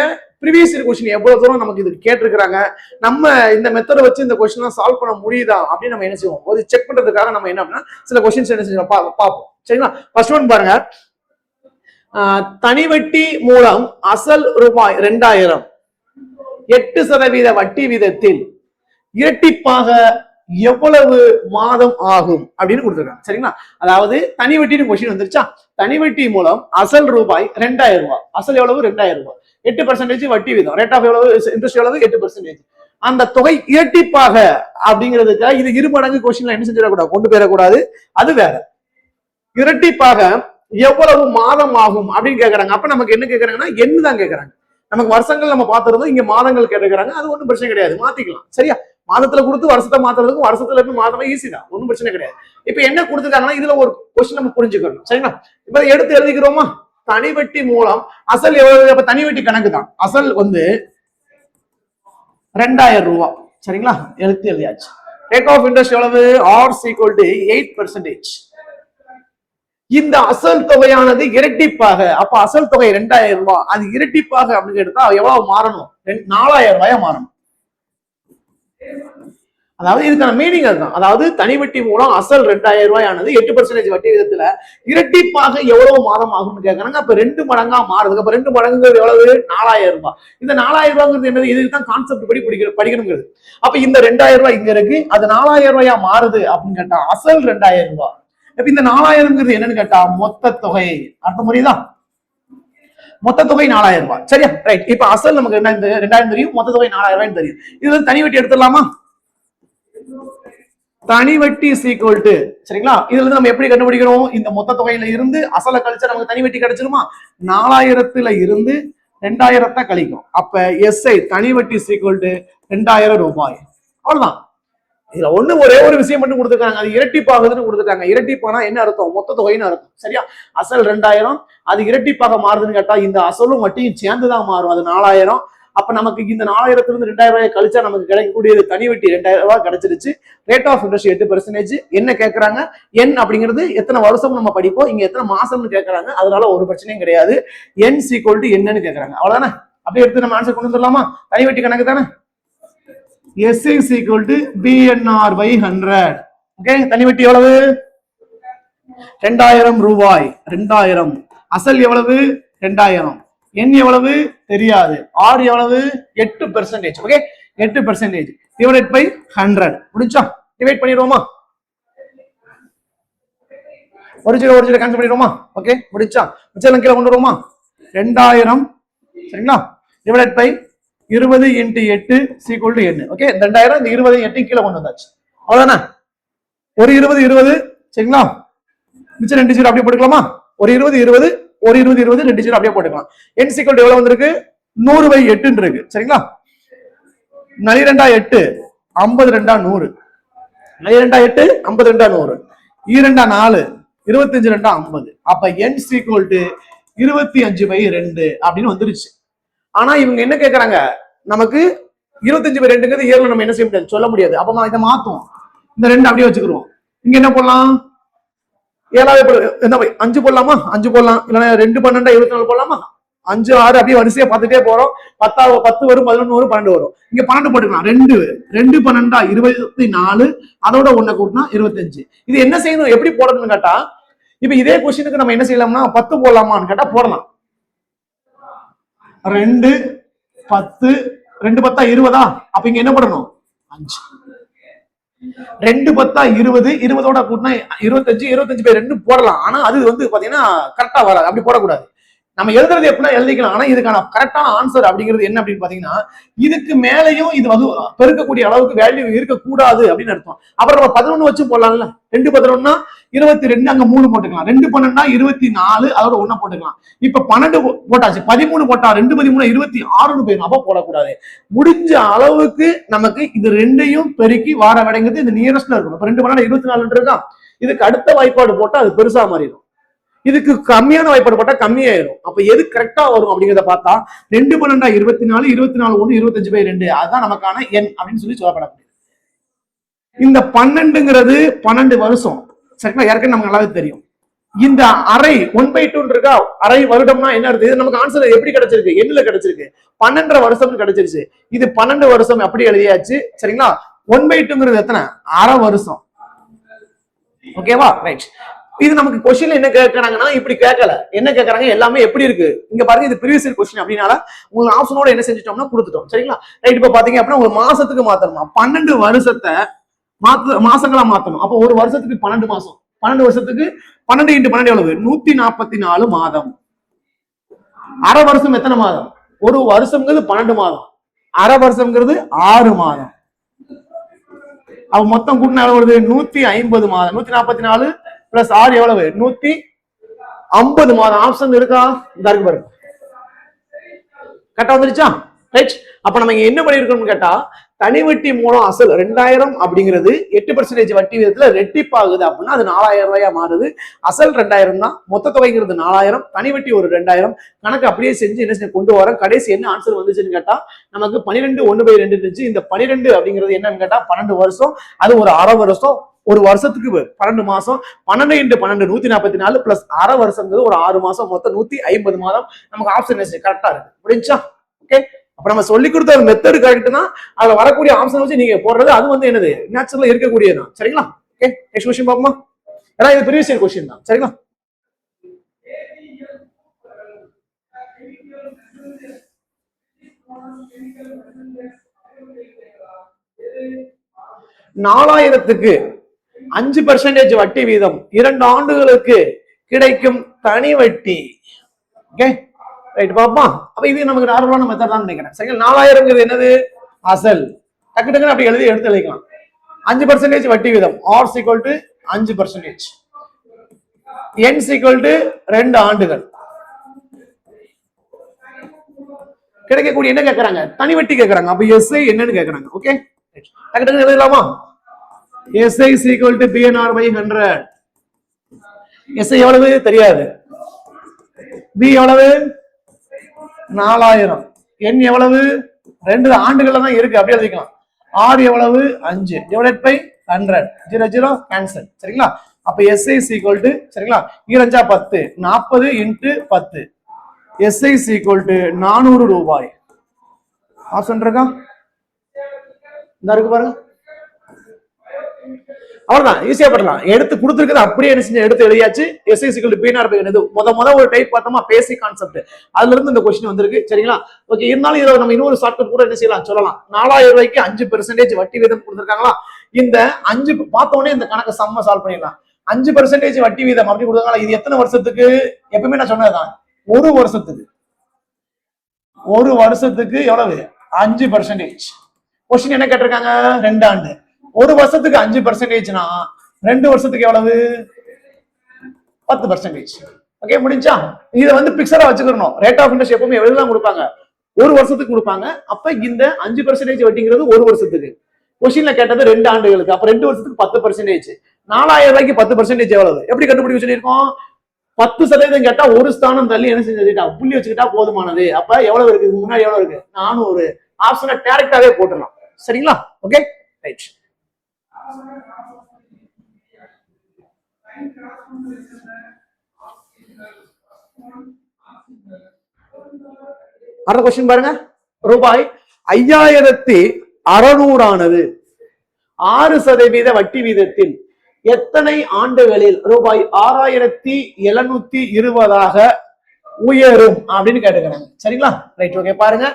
ப்ரீவியஸ் இயர் கொஸ்டின் எவ்வளவு தூரம் நமக்கு இது கேட்டிருக்கிறாங்க, நம்ம இந்த மெத்தடை வச்சு இந்த கொஸ்டின் சால்வ் பண்ண முடியுதா அப்படின்னு நம்ம என்ன செய்வோம், ஒரு செக் பண்றதுக்காக நம்ம என்ன அப்படின்னா சில கொஸ்டின்ஸ் என்ன செய்யணும் பார்ப்போம். சரிங்களா? ஃபர்ஸ்ட் ஒன் பாருங்க. தனிவட்டி மூலம் அசல் ரூபாய் 2000 8% வட்டி வீதத்தில் இரட்டிப்பாக எவ்வளவு மாதம் ஆகும் அப்படின்னு கொடுத்துருக்காங்க. சரிங்களா? அதாவது தனி வட்டின்னு கொஸ்டின் வந்துருச்சா, தனி வட்டி மூலம் அசல் ரூபாய் 2000 ரூபாய். அசல் எவ்வளவு? 2000 ரூபாய். 8% வட்டி வீதம். ரேட் ஆஃப் எவ்வளவு? இன்ட்ரெஸ்ட் எவ்வளவு? 8%. அந்த தொகை இரட்டிப்பாக அப்படிங்கிறதுக்காக இது இருமடங்கு கொஸ்டின்ல என்ன செஞ்சிடக்கூடாது, கொண்டு போயிடக்கூடாது. அது வேற. இரட்டிப்பாக எவ்வளவு மாதம் ஆகும் அப்படின்னு கேட்கறாங்க. அப்ப நமக்கு என்ன கேட்கறாங்கன்னா என்னதான் கேட்கறாங்க. நமக்கு வருஷங்கள் நம்ம பார்த்திருந்தோம், இங்க மாதங்கள் கேட்டுக்கிறாங்க. அது ஒன்றும் பிரச்சனை கிடையாது, மாத்திக்கலாம். சரியா? மாதத்துல கொடுத்து வருஷத்தை மாத்துறதுக்கும் வருஷத்துல இருந்து மாதமே ஈஸி தான், ஒன்றும் பிரச்சனை கிடையாது. இப்ப என்ன கொடுத்துருக்காங்கன்னா இதுல ஒரு கொஸ்டின் நம்ம புரிஞ்சுக்கணும். சரிங்களா? இப்ப எடுத்து எழுதிக்கிறோமா? தனிவட்டி மூலம் அசல் எவ்வளவு? அப்ப தனிவட்டி கணக்கு தான். அசல் வந்து 2000 ரூபாய். சரிங்களா? எழுத்து எழுதியாச்சு. ரேட் ஆஃப் இன்ட்ரெஸ்ட் எவ்வளவு? R = 8%. இந்த அசல் தொகையானது இரட்டிப்பாக, அப்ப அசல் தொகை 2000 ரூபாய், அது இரட்டிப்பாக அப்படின்னு எடுத்தா எவ்வளவு மாறணும்? 4000 ரூபாயா மாறணும். அதாவது இதுக்கான மீனிங் அதுதான். அதாவது தனி வட்டி மூலம் அசல் 2000 ரூபாய் ஆனது 8% வட்டி விதத்துல இரட்டிப்பாக எவ்வளவு மாதம் ஆகும்னு கேட்கறாங்க. அப்ப 2 மடங்கா மாறுது. அப்ப 2 மடங்குங்கிறது எவ்வளவு? 4000 ரூபாய். இந்த 4000 ரூபாய்ங்கிறது என்னது? இதுக்கு தான் கான்செப்ட் படி படிக்கணுங்கிறது. அப்ப இந்த 2000 ரூபாய் இங்க இருக்கு, அது 4000 ரூபாயா மாறுது அப்படின்னு கேட்டா அசல் 2000 ரூபாய். இப்ப இந்த 4000ங்கிறது என்னன்னு கேட்டா மொத்த தொகை. அர்த்தம் புரியுதா? மொத்த தொகை 4000 ரூபாய். சரியா? ரைட். இப்ப அசல் நமக்கு என்ன? இந்த 2000 தெரியும், மொத்த தொகை 4000 ரூபாய் தெரியும். இதுல தனி வட்டி எடுத்துடலாமா? தனி வட்டி இஸ் ஈக்குவல் டு, சரிங்களா? இதுல இருந்து நம்ம எப்படி கண்டுபிடிக்கிறோம்? இந்த மொத்த தொகையில இருந்து அசல கழிச்சா நமக்கு தனி வட்டி கிடைச்சிருமா? 4000ல இருந்து 2000 கழிக்கும். அப்ப எஸ்ஐ தனி வட்டி இஸ் ஈக்குவல் டு 2000 ரூபாய். அவ்வளவுதான். இதுல ஒரே ஒரு விஷயம் மட்டும் கொடுத்துருக்காங்க, அது இரட்டிப்பாகுதுன்னு கொடுத்துருக்காங்க. இரட்டிப்பானா என்ன அர்த்தம்? மொத்த தொகைன்னு அர்த்தம். சரியா? அசல் 2000, அது இரட்டிப்பாக மாறுதுன்னு கேட்டா இந்த அசலும் வட்டியும் சேர்ந்துதான் மாறும், அது 4000. அப்ப நமக்கு இந்த 4000ல இருந்து 2000 ரூபாய் கழிச்சா நமக்கு கிடைக்கக்கூடியது தனி வட்டி 2000 ரூபாய் கிடைச்சிருச்சு. Rate of interest 8%. என்ன கேட்கறாங்க? என் அப்படிங்கிறது எத்தனை வருஷம் நம்ம படிப்போம், இங்க எத்தனை மாசம்னு கேட்கறாங்க. அதனால ஒரு பிரச்சனையும் கிடையாது. என் சீக்வல் டு என்னன்னு கேட்கறாங்க. அவ்வளவுதானே? அப்படியே எடுத்து நம்ம ஆன்சர் கொண்டு வந்துடலாமா? தனி வட்டி கணக்கு தானே. S is equal to BNR by 100. Okay, தனி வட்டி எவ்வளவு? 2000 ரூபாய். 2000. அசல் எவ்வளவு? 2000. என் எவ்வளவு? தெரியாது. ஆர் எவ்வளவு? 8%. Okay, 8% divided by 100. முடிஞ்சா? டிவைட் பண்ணிடுவோமா? ஒரு ஜீரோ கேன்சல் பண்ணிடுவோமா? ஓகே, முடிச்சா? மிச்சம் கீழே கொண்டு வருவோமா? 2000, சரிங்களா? Divided by 20 × 8 is equal to n. Okay, 2000 இந்த 20 8 கீழே கொண்டு வந்தாச்சு. அவ்வளவுதானே? ஒரு 20 சரிங்களா? மிச்சம் 2 ஜீரோ அப்படியே போட்டுக்கலாமா? ஒரு 20 ஒரு 20 2 ஜீரோ அப்படியே போட்டுக்கலாம். n சீக்வல் டு எவ்வளவு வந்திருக்கு? 100/8 இருக்கு. சரிங்களா? 42 8 52 100. 42 52 100. 2 4 25 2 50. அப்ப n சீக்வல் டு 25/2 அப்படின்னு வந்துருச்சு. ஆனா இவங்க என்ன கேக்குறாங்க? நமக்கு 25/2ங்கிறது இயர்ல நம்ம என்ன செய்ய முடியாது, சொல்ல முடியாது. அப்ப நான் இதை மாத்துவோம். இந்த 2 அப்படியே வச்சுக்கிறோம். இங்க என்ன போடலாம்? 5 போடலாமா? 5 போடலாம். இல்லைன்னா 2 12 24 போடலாமா? 5 6 அப்படியே வரிசையா பார்த்துட்டே போறோம். 10 வரும், 11 வரும், 12 வரும். இங்க 12 போட்டுக்கலாம். 2 12 24, அதோட 1 கூட்டினா 25. இது என்ன செய்யணும், எப்படி போடணும்னு கேட்டா, இப்ப இதே கொஸ்டினுக்கு நம்ம என்ன செய்யலாம்னா 10 போடலாமான்னு கேட்டா போடலாம். 2 10 2 10 20. அப்ப இங்க என்ன பண்ணணும்? 5. 2 10 20, 20ஓட கூட்டினா 25, 25/2 போடலாம். ஆனா அது வந்து பாத்தீங்கன்னா கரெக்டா வராது. அப்படி போடக்கூடாது. நம்ம எழுதுறது எப்படின்னா எழுதிக்கலாம். ஆனா இதுக்கான கரெக்டான ஆன்சர் அப்படிங்கிறது என்ன அப்படின்னு பாத்தீங்கன்னா, இதுக்கு மேலையும் இது வந்து பெருக்கக்கூடிய அளவுக்கு வேல்யூ இருக்கக்கூடாது அப்படின்னு அர்த்தம். அப்புறம் நம்ம 11 வச்சு போடலாம்ல. 2 11 22, அங்க 3 போட்டுக்கலாம். 2 12 24, அதோட 1 போட்டுக்கலாம். இப்ப 12 போட்டாச்சு, 13 போட்டா 2 13 26 போயிடும். அப்ப போடக்கூடாது. முடிஞ்ச அளவுக்கு நமக்கு இது ரெண்டையும் பெருக்கி வார விடைங்கிறது இந்த நியரஸ்ட்ல இருக்கணும். இப்ப 2 12 24 இருக்கா, இதுக்கு அடுத்த வாய்ப்பாடு போட்டா அது பெருசா மாறிடும். இதுக்கு கம்மியான வாய்ப்பாடு போட்டா கம்மியாயிரும். அப்ப எது கரெக்டா வரும் அப்படிங்கிறத பார்த்தா 2 12 24, 24 1 25/2, அதுதான் நமக்கான எண் அப்படின்னு சொல்லி சொல்லப்படக்கூடியது. இந்த 12ங்கிறது 12 வருஷம். சரிங்களா? ஏற்கனவே நமக்கு நல்லாவே தெரியும். இந்த அரை 1/2 இருக்கா, அரை வருடம்னா என்ன அர்த்தம்? இது நமக்கு ஆன்சர் எப்படி கிடைச்சிருக்கு? எண்ணுல கிடைச்சிருக்கு. 12 வருஷம் கிடைச்சிருச்சு. இது 12 வருஷம் அப்படி எழுதியாச்சு. சரிங்களா? 1/2ங்கிறது எத்தனை? அரை வருஷம். ஓகேவா? ரைட். இது நமக்கு கொஸ்டின்ல என்ன கேட்கறாங்கன்னா இப்படி கேட்கல. என்ன கேட்கறாங்க? எல்லாமே எப்படி இருக்கு இங்க பாருங்க. இது ப்ரீவியஸ் இயர் கொஸ்டின் அப்படினால உங்களுக்கு ஆப்ஷனோட என்ன செஞ்சிட்டோம்னா கொடுத்துட்டோம். சரிங்களா? ரைட். இப்ப பாத்தீங்க அப்படின்னா ஒரு மாசத்துக்கு மாத்தணுமா? 12 வருஷத்தை மாசங்களா மாத்தணும். அப்போ ஒரு வருஷத்துக்கு 12 மாசம். 12 வருஷத்துக்கு 12 × 12 எவ்வளவு? 144 மாதம். அரை வருஷம் எத்தனை மாதம்? ஒரு வருஷம்ங்கிறது 12 மாதம். அரை வருஷம்ங்கிறது 6 மாதம். அப்ப மொத்தம் கூட்டினா எவ்வளவு வருது? 150 மாதம். 144 பிளஸ் 6 எவ்வளவு? 150 மாதம். ஆப்ஷன் இருக்கா? இந்த இருக்கு பாருங்க. கரெக்டா வந்துருச்சா? ரைட். அப்ப நம்ம இங்க என்ன பண்ணிருக்கோம்னு கேட்டா, தனி வட்டி மூலம் அசல் 2000 அப்படிங்கிறது 8% வட்டி விதத்துல ரெட்டிப்பாகுது அப்படின்னா அது 4000 ரூபாயா மாறுது. அசல் 2000 தான், மொத்த தொகைங்கிறது 4000, தனி வட்டி ஒரு 2000. கணக்கு அப்படியே செஞ்சு என்ன கொண்டு வர கடைசி என்ன ஆன்சர் வந்துச்சுன்னு கேட்டா நமக்கு 12 1/2 இருந்துச்சு. இந்த 12 அப்படிங்கிறது என்னன்னு கேட்டா 12 வருஷம், அது ஒரு அரை வருஷம். ஒரு வருஷத்துக்கு 12 மாசம். 12 × 12 144 பிளஸ் அரை வருஷங்கிறது ஒரு 6 மாசம். மொத்தம் 150 மாதம். நமக்கு ஆப்ஷன் கரெக்டா இருக்கு. புரிஞ்சா? ஓகே. அப்ப நம்ம சொல்லி கொடுத்த மெத்தட் கரெக்ட் தான், அதுல வரக்கூடிய ஆப்ஷன் வச்சு நீங்க போடுறது அது வந்து என்னது நேச்சுரலா இருக்கக்கூடியதுதான். சரிங்களா? ஓகே, நெக்ஸ்ட் क्वेश्चन பாப்போமா? ஏன்னா இது ப்ரீவியஸ் இயர் क्वेश्चन தான். சரிங்களா? நாலாயிரத்துக்கு 5% வட்டி வீதம் 2 ஆண்டுகளுக்கு கிடைக்கும் தனி வட்டி. ஓகே ரைட் பாப்பா. அப்ப இது நமக்கு நார்மலான மெத்தட் தான் நினைக்கிறேன். சரிங்களா? 4000 என்னது அசல், டக்கு டக்குன்னு அப்படி எடுத்து எழுதிக்கலாம். 5% வட்டி வீதம் R equal to 5%, n equal to 2 ஆண்டுகள். கிடைக்கக்கூடிய என்ன கேக்குறாங்க? தனி வட்டி கேக்குறாங்க. அப்ப எஸ்ஐ என்னன்னு கேக்குறாங்க. ஓகே டக்கு டக்குன்னு எழுதலாமா? SI is equal to PNR by 100. SI எவ்வளவு தெரியாது, B எவ்வளவு 4000, N எவ்வளவு 2 ஆண்டுகள்ல தான் இருக்கு, அப்படியே எழுதிக்கலாம். R எவ்வளவு 5 divided by 100, 0 0 கேன்சல். சரிங்களா? அப்ப SI is equal to, சரிங்களா, 2 10, 40 into 10, SI is equal to 400 ரூபாய். ஆப்ஷன் இருக்கா? இந்த இருக்கு பாருங்க. அவ்வளவுதான், ஈஸியா பண்ணலாம். எடுத்து கொடுத்துருக்கிறது அப்படியே என்ன செஞ்சு எடுத்து எழுதியாச்சு. SI is equal to PNR by என்னது முத ஒரு டைப் பார்த்தோமா, பேசிக் கான்செப்ட், அதுல இருந்து இந்த क्वेश्चन வந்திருக்கு. சரிங்களா? ஓகே, இருந்தாலும் இதை நம்ம இன்னொரு ஷார்ட்கட் கூட என்ன செய்யலாம் சொல்லலாம். 4000 ரூபாய்க்கு 5% வட்டி வீதம் கொடுத்துருக்காங்களா, இந்த 5 பார்த்த உடனே இந்த கணக்கு சம்ம சால்வ் பண்ணிடலாம். 5% வட்டி வீதம் அப்படி கொடுத்தாங்களா, இது எத்தனை வருஷத்துக்கு? எப்பவுமே நான் சொன்னதுதான், ஒரு வருஷத்துக்கு. ஒரு வருஷத்துக்கு எவ்வளவு? 5%. क्वेश्चन என்ன கேட்டிருக்காங்க? 2 ஆண்டு. ஒரு வருஷத்துக்கு 5%னா 2 வருஷத்துக்கு எவ்வளவு? 10%. ஓகே முடிஞ்சா? இத வந்து பிக்சரா வச்சுக்கணும். ரேட் ஆஃப் இன்ட்ரெஸ்ட் எப்பவுமே எவ்வளவு தான் கொடுப்பாங்க? ஒரு வருஷத்துக்கு கொடுப்பாங்க. அப்ப இந்த 5% வட்டிங்கிறது ஒரு வருஷத்துக்கு. क्वेश्चनல கேட்டது 2 ஆண்டுகளுக்கு. அப்ப 2 வருஷத்துக்கு 10%. 4000 ரூபாய்க்கு 10% எவ்வளவு? எப்படி கண்டுபிடிக்க சொல்லியிருக்கோம்? 10% கேட்டா ஒரு ஸ்தானம் தள்ளி என்ன செஞ்சுட்டா புள்ளி வச்சுக்கிட்டா போதுமானது. அப்ப எவ்வளவு இருக்கு? முன்னாடி எவ்வளவு இருக்கு? 400. ஆப்ஷனை டைரக்டாவே போட்டுடலாம். சரிங்களா? Okay right. அடுத்த क्वेश्चन பாருங்க. ரூபாய் 5600 ஆனது 6% வட்டி வீதத்தில் எத்தனை ஆண்டுகளில் ரூபாய் 6720 உயரும் அப்படின்னு கேட்டுக்கிறாங்க. சரிங்களா? ரைட் ஓகே பாருங்க.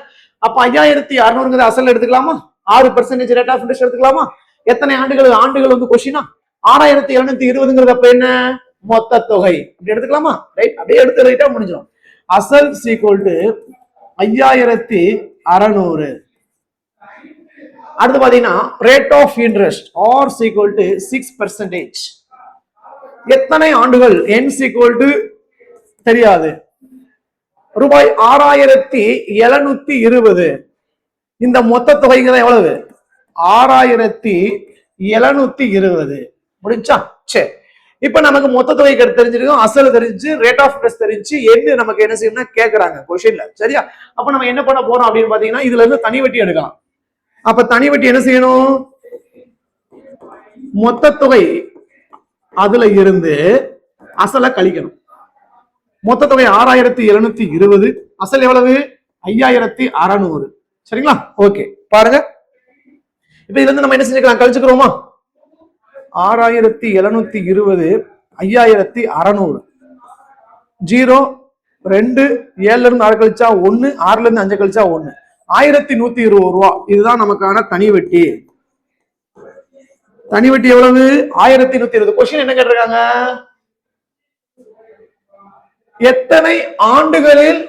அப்ப 5600 அசல் எடுத்துக்கலாமா, 6% ரேட் ஆஃப் இன்ட்ரெஸ்ட் எடுத்துக்கலாமா, எத்தனை ஆண்டுகள்? ஆண்டுகள் வந்து கொஸ்டினா 6720 அப்ப என்ன மொத்த தொகை அப்படி எடுத்துக்கலாமா? ரைட், அப்படியே எடுத்து எழுதிட்டா முடிஞ்சிடும். அசல் ஈக்குவல் டு 5600. அடுத்து பாத்தீங்கன்னா rate of interest R equal to 6%. எத்தனை ஆண்டுகள்? n ஈக்குவல் டு தெரியாது. ரூபாய் 6720. இந்த மொத்த தொகைங்கிறது எவ்வளவு? 6720. முடிஞ்சா? சரி, இப்ப நமக்கு மொத்த தொகை தெரிஞ்சிருக்கும், அசல் தெரிஞ்சு, ரேட் ஆஃப் இன்ட்ரெஸ்ட் தெரிஞ்சு, என்ன நமக்கு என்ன செய்யணும்னா கேக்குறாங்க क्वेश्चनல. சரியா? அப்ப நம்ம என்ன பண்ண போறோம் அப்படின்னு பாத்தீங்கன்னா, இதுல இருந்து தனி வட்டி எடுக்கலாம். அப்ப தனி வட்டி என்ன செய்யணும்? மொத்த தொகை அதுல இருந்து அசலை கழிக்கணும். மொத்த தொகை 6720, அசல் எவ்வளவு? 5600. சரிங்களா? ஓகே பாருங்க. இப்ப இதுல இருந்து நம்ம என்ன செஞ்சுக்கலாம்? கழிச்சுக்கிறோமா? 6720 5600, 0 2 7ல இருந்து 6 கழிச்சா 1, 6ல இருந்து 5 கழிச்சா 1, 1120 ரூபாய். இதுதான் நமக்கான தனி வட்டி. தனி வட்டி எவ்வளவு? 1120. क्वेश्चन என்ன கேட்டிருக்காங்க? எத்தனை ஆண்டுகளில்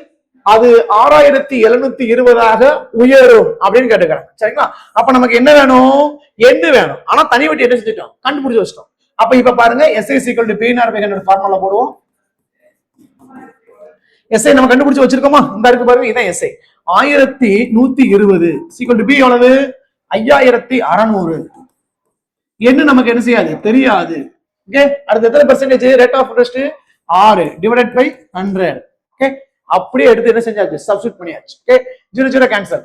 அது 6720 உயரும் அப்படின்னு கேட்டுக்கிறாங்க. சரிங்களா? அப்ப நமக்கு என்ன வேணும்? என்ன வேணும். ஆனா தனி வட்டி என்ன செஞ்சுட்டோம்? கண்டுபிடிச்சு வச்சிட்டோம். அப்ப இப்ப பாருங்க, SI is equal to PNR by 100 formula போடுவோம். SI நம்ம கண்டுபிடிச்சு வச்சிருக்கோமா? இந்த இருக்கு பாருங்க, இதான் SI. 1120 equal to B எவ்வளவு? 5600. என்ன நமக்கு என்ன செய்யாது? தெரியாது. ஓகே, அடுத்து எத்தனை percentage rate of interest? 6 divided by 100. Okay, அப்படியே எடுத்து என்ன செஞ்சாச்சு? சப்ஸ்டிட்யூட் பண்ணியாச்சு. Okay, 0 0 cancel.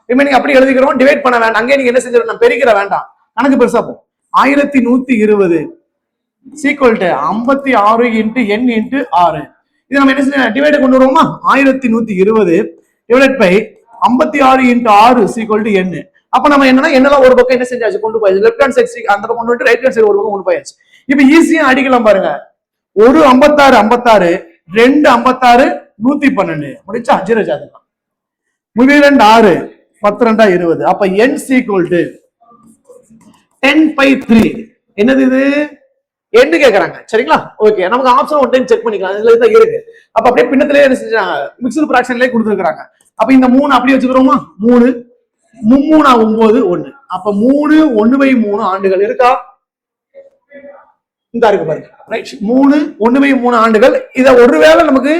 ரிமைனிங் அப்படியே எழுதிக்கிறோம். டிவைட் பண்ண வேண்டாம். அங்கே நீங்க என்ன செஞ்சிடணும்? பெருக்கிற வேண்டாம், கணக்கு பெருசா போ. 1120 equal to 56 into n into 6. இது நம்ம என்ன செஞ்சோம்? டிவைட் கொண்டு வருவோமா? 1120 divided by 56 into 6 is equal to n. அப்ப நம்ம என்னன்னா என்னெல்லாம் ஒரு பக்கம் என்ன செஞ்சாச்சு கொண்டு போயாச்சு, லெஃப்ட் ஹேண்ட் சைடு அந்த பக்கம் கொண்டு வந்து ரைட் ஹேண்ட் சைடு ஒரு பக்கம் கொண்டு போயாச்சு. இப்ப ஈஸியா அடிக்கலாம் பாருங்க, ஒரு 56 56, ரெண்டு 56 112 முடிச்சா 0 ஜாதகம். முதல் 2 6 10 2 20. அப்ப n is equal to 10/3. என்னது இது என்ன கேக்குறாங்க சரிங்களா? ஓகே, நமக்கு ஆப்ஷன் ஒன் டைம் செக் பண்ணிக்கலாம், இதுல தான் இருக்கு. அப்ப அப்படியே பின்னத்திலே என்ன செஞ்சாங்க, மிக்ஸ்டு ஃபிராக்ஷன்லயே கொடுத்துருக்காங்க. அப்ப இந்த 3 அப்படியே வச்சுக்கிறோமா, 3 3 9 1. அப்ப 3 1/3 ஆண்டுகள் இருக்கா? இந்த இருக்கு பாருங்க, ரைட். 3 1/3 ஆண்டுகள். இத ஒருவேளை நமக்கு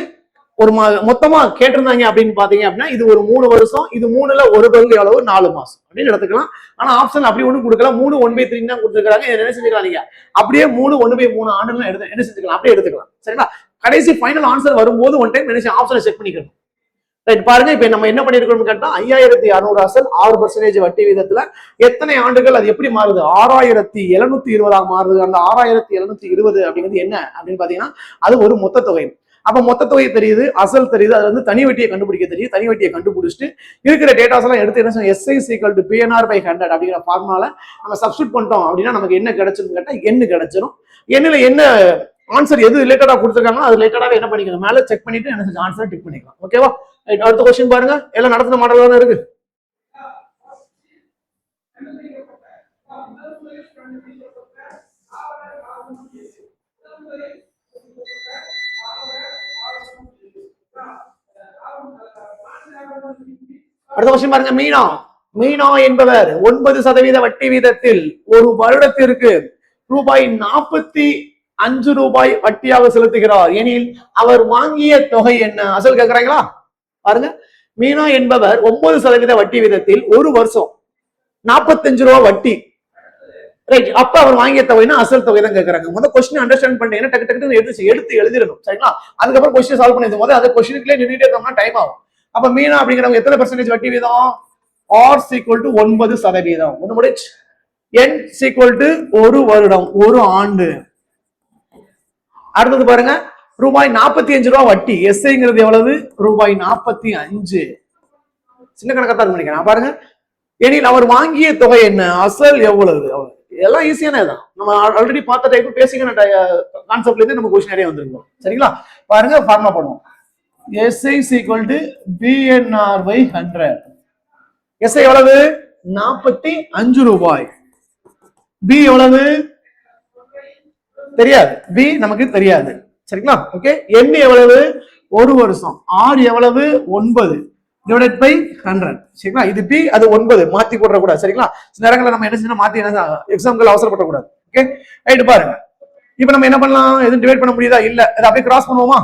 ஒரு மொத்தமா கேட்டிருந்தாங்க அப்படின்னு பாத்தீங்க அப்படின்னா இது ஒரு 3 வருஷம், இது 3ல ஒரு பங்கு எவ்வளவு 4 மாசம் அப்படின்னு எடுத்துக்கலாம். ஆனா ஆப்ஷன் அப்படி ஒண்ணு கொடுக்கல, 3 1/3 தான் கொடுத்துருக்காங்க. என்ன செஞ்சுக்கலாம் நீங்க, அப்படியே 3 1/3 ஆண்டுகள் எடுத்து என்ன செஞ்சுக்கலாம், அப்படியே எடுத்துக்கலாம் சரிங்களா? கடைசி ஃபைனல் ஆன்சர் வரும்போது ஒன் டைம் என்ன ஆப்ஷனை செக் பண்ணிக்கணும். ரைட், பாருங்க இப்ப நம்ம என்ன பண்ணிருக்கோம்னு கேட்டா 5600 அசல் 6% வட்டி வீதத்துல எத்தனை ஆண்டுகள் அது எப்படி மாறுது, 6720 மாறுது. அந்த 6720 அப்படிங்கிறது என்ன அப்படின்னு பாத்தீங்கன்னா அது ஒரு மொத்த தொகை. அப்ப மொத்த தொகை தெரியுது, அசல் தெரியுது, அது வந்து தனி வட்டியை கண்டுபிடிக்க தெரியும். தனி வட்டியை கண்டுபிடிச்சிட்டு இருக்கிற டேட்டாஸ் எல்லாம் எடுத்து என்ன செய்யும், SI = PNR/100 அப்படிங்கிற ஃபார்முலால நம்ம சப்ஸ்டிட் பண்ணிட்டோம் அப்படின்னா நமக்கு என்ன கிடைச்சிருன்னு கேட்டா என்ன கிடைச்சிரும். என்னல என்ன ஆன்சர் எது ரிலேட்டடா கொடுத்துருக்காங்களோ அது ரிலேட்டடாவே என்ன பண்ணிக்கணும், மேல செக் பண்ணிட்டு என்ன செஞ்சு ஆன்சர் டிக் பண்ணிக்கலாம். ஓகேவா? அடுத்த கொஸ்டின் பாருங்க, எல்லாம் நடத்தின மாடல் தானே இருக்கு. அடுத்த கொஸ்டின் பாருங்க, மீனா என்பவர் 9% வட்டி வீதத்தில் ஒரு வருடத்திற்கு ரூபாய் 45 வட்டியாக செலுத்துகிறார் எனில் அவர் வாங்கிய தொகை என்ன? அசல் கேக்குறாங்களா பாருங்க. மீனா என்பவர் 9% வட்டி வீதத்தில் ஒரு வருஷம் 45 ரூபாய் வட்டி, ரைட். அப்ப அவர் வாங்கிய தொகைனா அசல் தொகை தான் கேக்குறாங்க. முதல் கொஸ்டின் அண்டர்ஸ்டாண்ட் பண்ணீங்கன்னா டக்கு டக்கு எடுத்து எழுதிடணும் சரிங்களா? அதுக்கப்புறம் கொஸ்டின் சால்வ் பண்ணி போது அந்த கொஸ்டினுக்குள்ளே நின்றுட்டே இருந்தோம்னா டைம் ஆகும். அப்ப மீனா அப்படிங்கிறவங்க எத்தனை பெர்சன்டேஜ் வட்டி வீதம், R = 9%. ஒண்ணு முடிச்சு. N = ஒரு வருடம், ஒரு ஆண்டு. அடுத்தது பாருங்க, ரூபாய் 45 ரூபாய் வட்டி, எஸ்ஐங்கிறது எவ்வளவு, ரூபாய் 45. சின்ன கணக்கத்தான் பண்ணிக்கலாம் பாருங்க. எனில் அவர் வாங்கிய தொகை என்ன, அசல் எவ்வளவு, எல்லாம் ஈஸியானதான். நம்ம ஆல்ரெடி பார்த்த டைப் பேசிக்கான கான்செப்ட்ல இருந்து நம்ம கொஸ்டின் நிறைய வந்திருக்கோம் சரிங்களா? பாருங்க ஃபார்முலா பண்ணுவோம். SI = PNR/100. SI எவ்வளவு, 45 ரூபாய். B எவ்வளவு தெரியாது, B நமக்கு தெரியாது சரிங்களா? ஓகே, N எவ்வளவு, ஒரு வருஷம். R எவ்வளவு, 9 / 100 சரிங்களா? இது B, அது 9, மாத்தி போடுற கூடாது சரிங்களா? சில நேரங்களில் நம்ம என்ன செய்யணும், மாத்தி என்ன எக்ஸாம்கள் அவசரப்பட கூடாது. ஓகே ரைட், பாருங்க இப்ப நம்ம என்ன பண்ணலாம், எதுவும் டிவைட் பண்ண முடியுதா, இல்ல அதை அப்படியே கிராஸ் பண்ணுவோமா.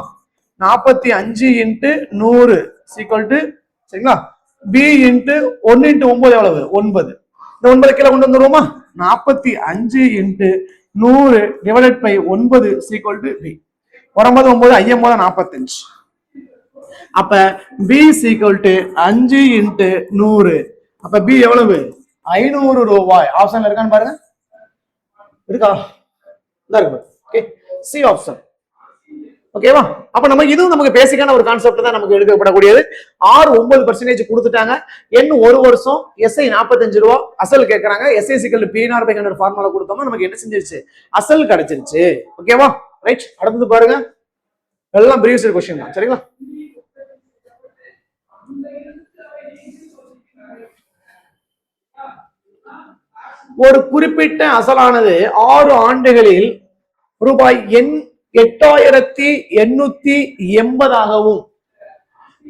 45 × 100 = சரிங்களா? B × 1 × 9 எவ்வளவு, 9. இந்த 9 கீழே கொண்டு வந்துருவோமா. 45 × 100 / 9 = B. 9 9 5 45. அப்ப B = 5 × 100. அப்ப B எவ்வளவு, 500 ரூபாய். ஆப்ஷன்ல இருக்கான்னு பாருங்க, இருக்கா, இருக்கு. Okay, C option. ஓகேவா? அப்ப நம்ம இதுவும் நமக்கு பேசிக்கான ஒரு கான்செப்ட் தான் நமக்கு எடுக்கப்படக்கூடியது. R 9% கொடுத்துட்டாங்க, N ஒரு வருஷம், SI 45 ரூபாய், அசல் கேட்கறாங்க. SI = PNR/100 ஃபார்முலா கொடுத்தோம்னா நமக்கு என்ன செஞ்சிருச்சு, அசல் கிடைச்சிருச்சு. ஓகேவா? ரைட், அடுத்தது பாருங்க, எல்லாம் ப்ரீவியஸ் क्वेश्चन தான் சரிங்களா? ஒரு குறிப்பிட்ட அசலானது 6 ஆண்டுகளில் ரூபாய் 8880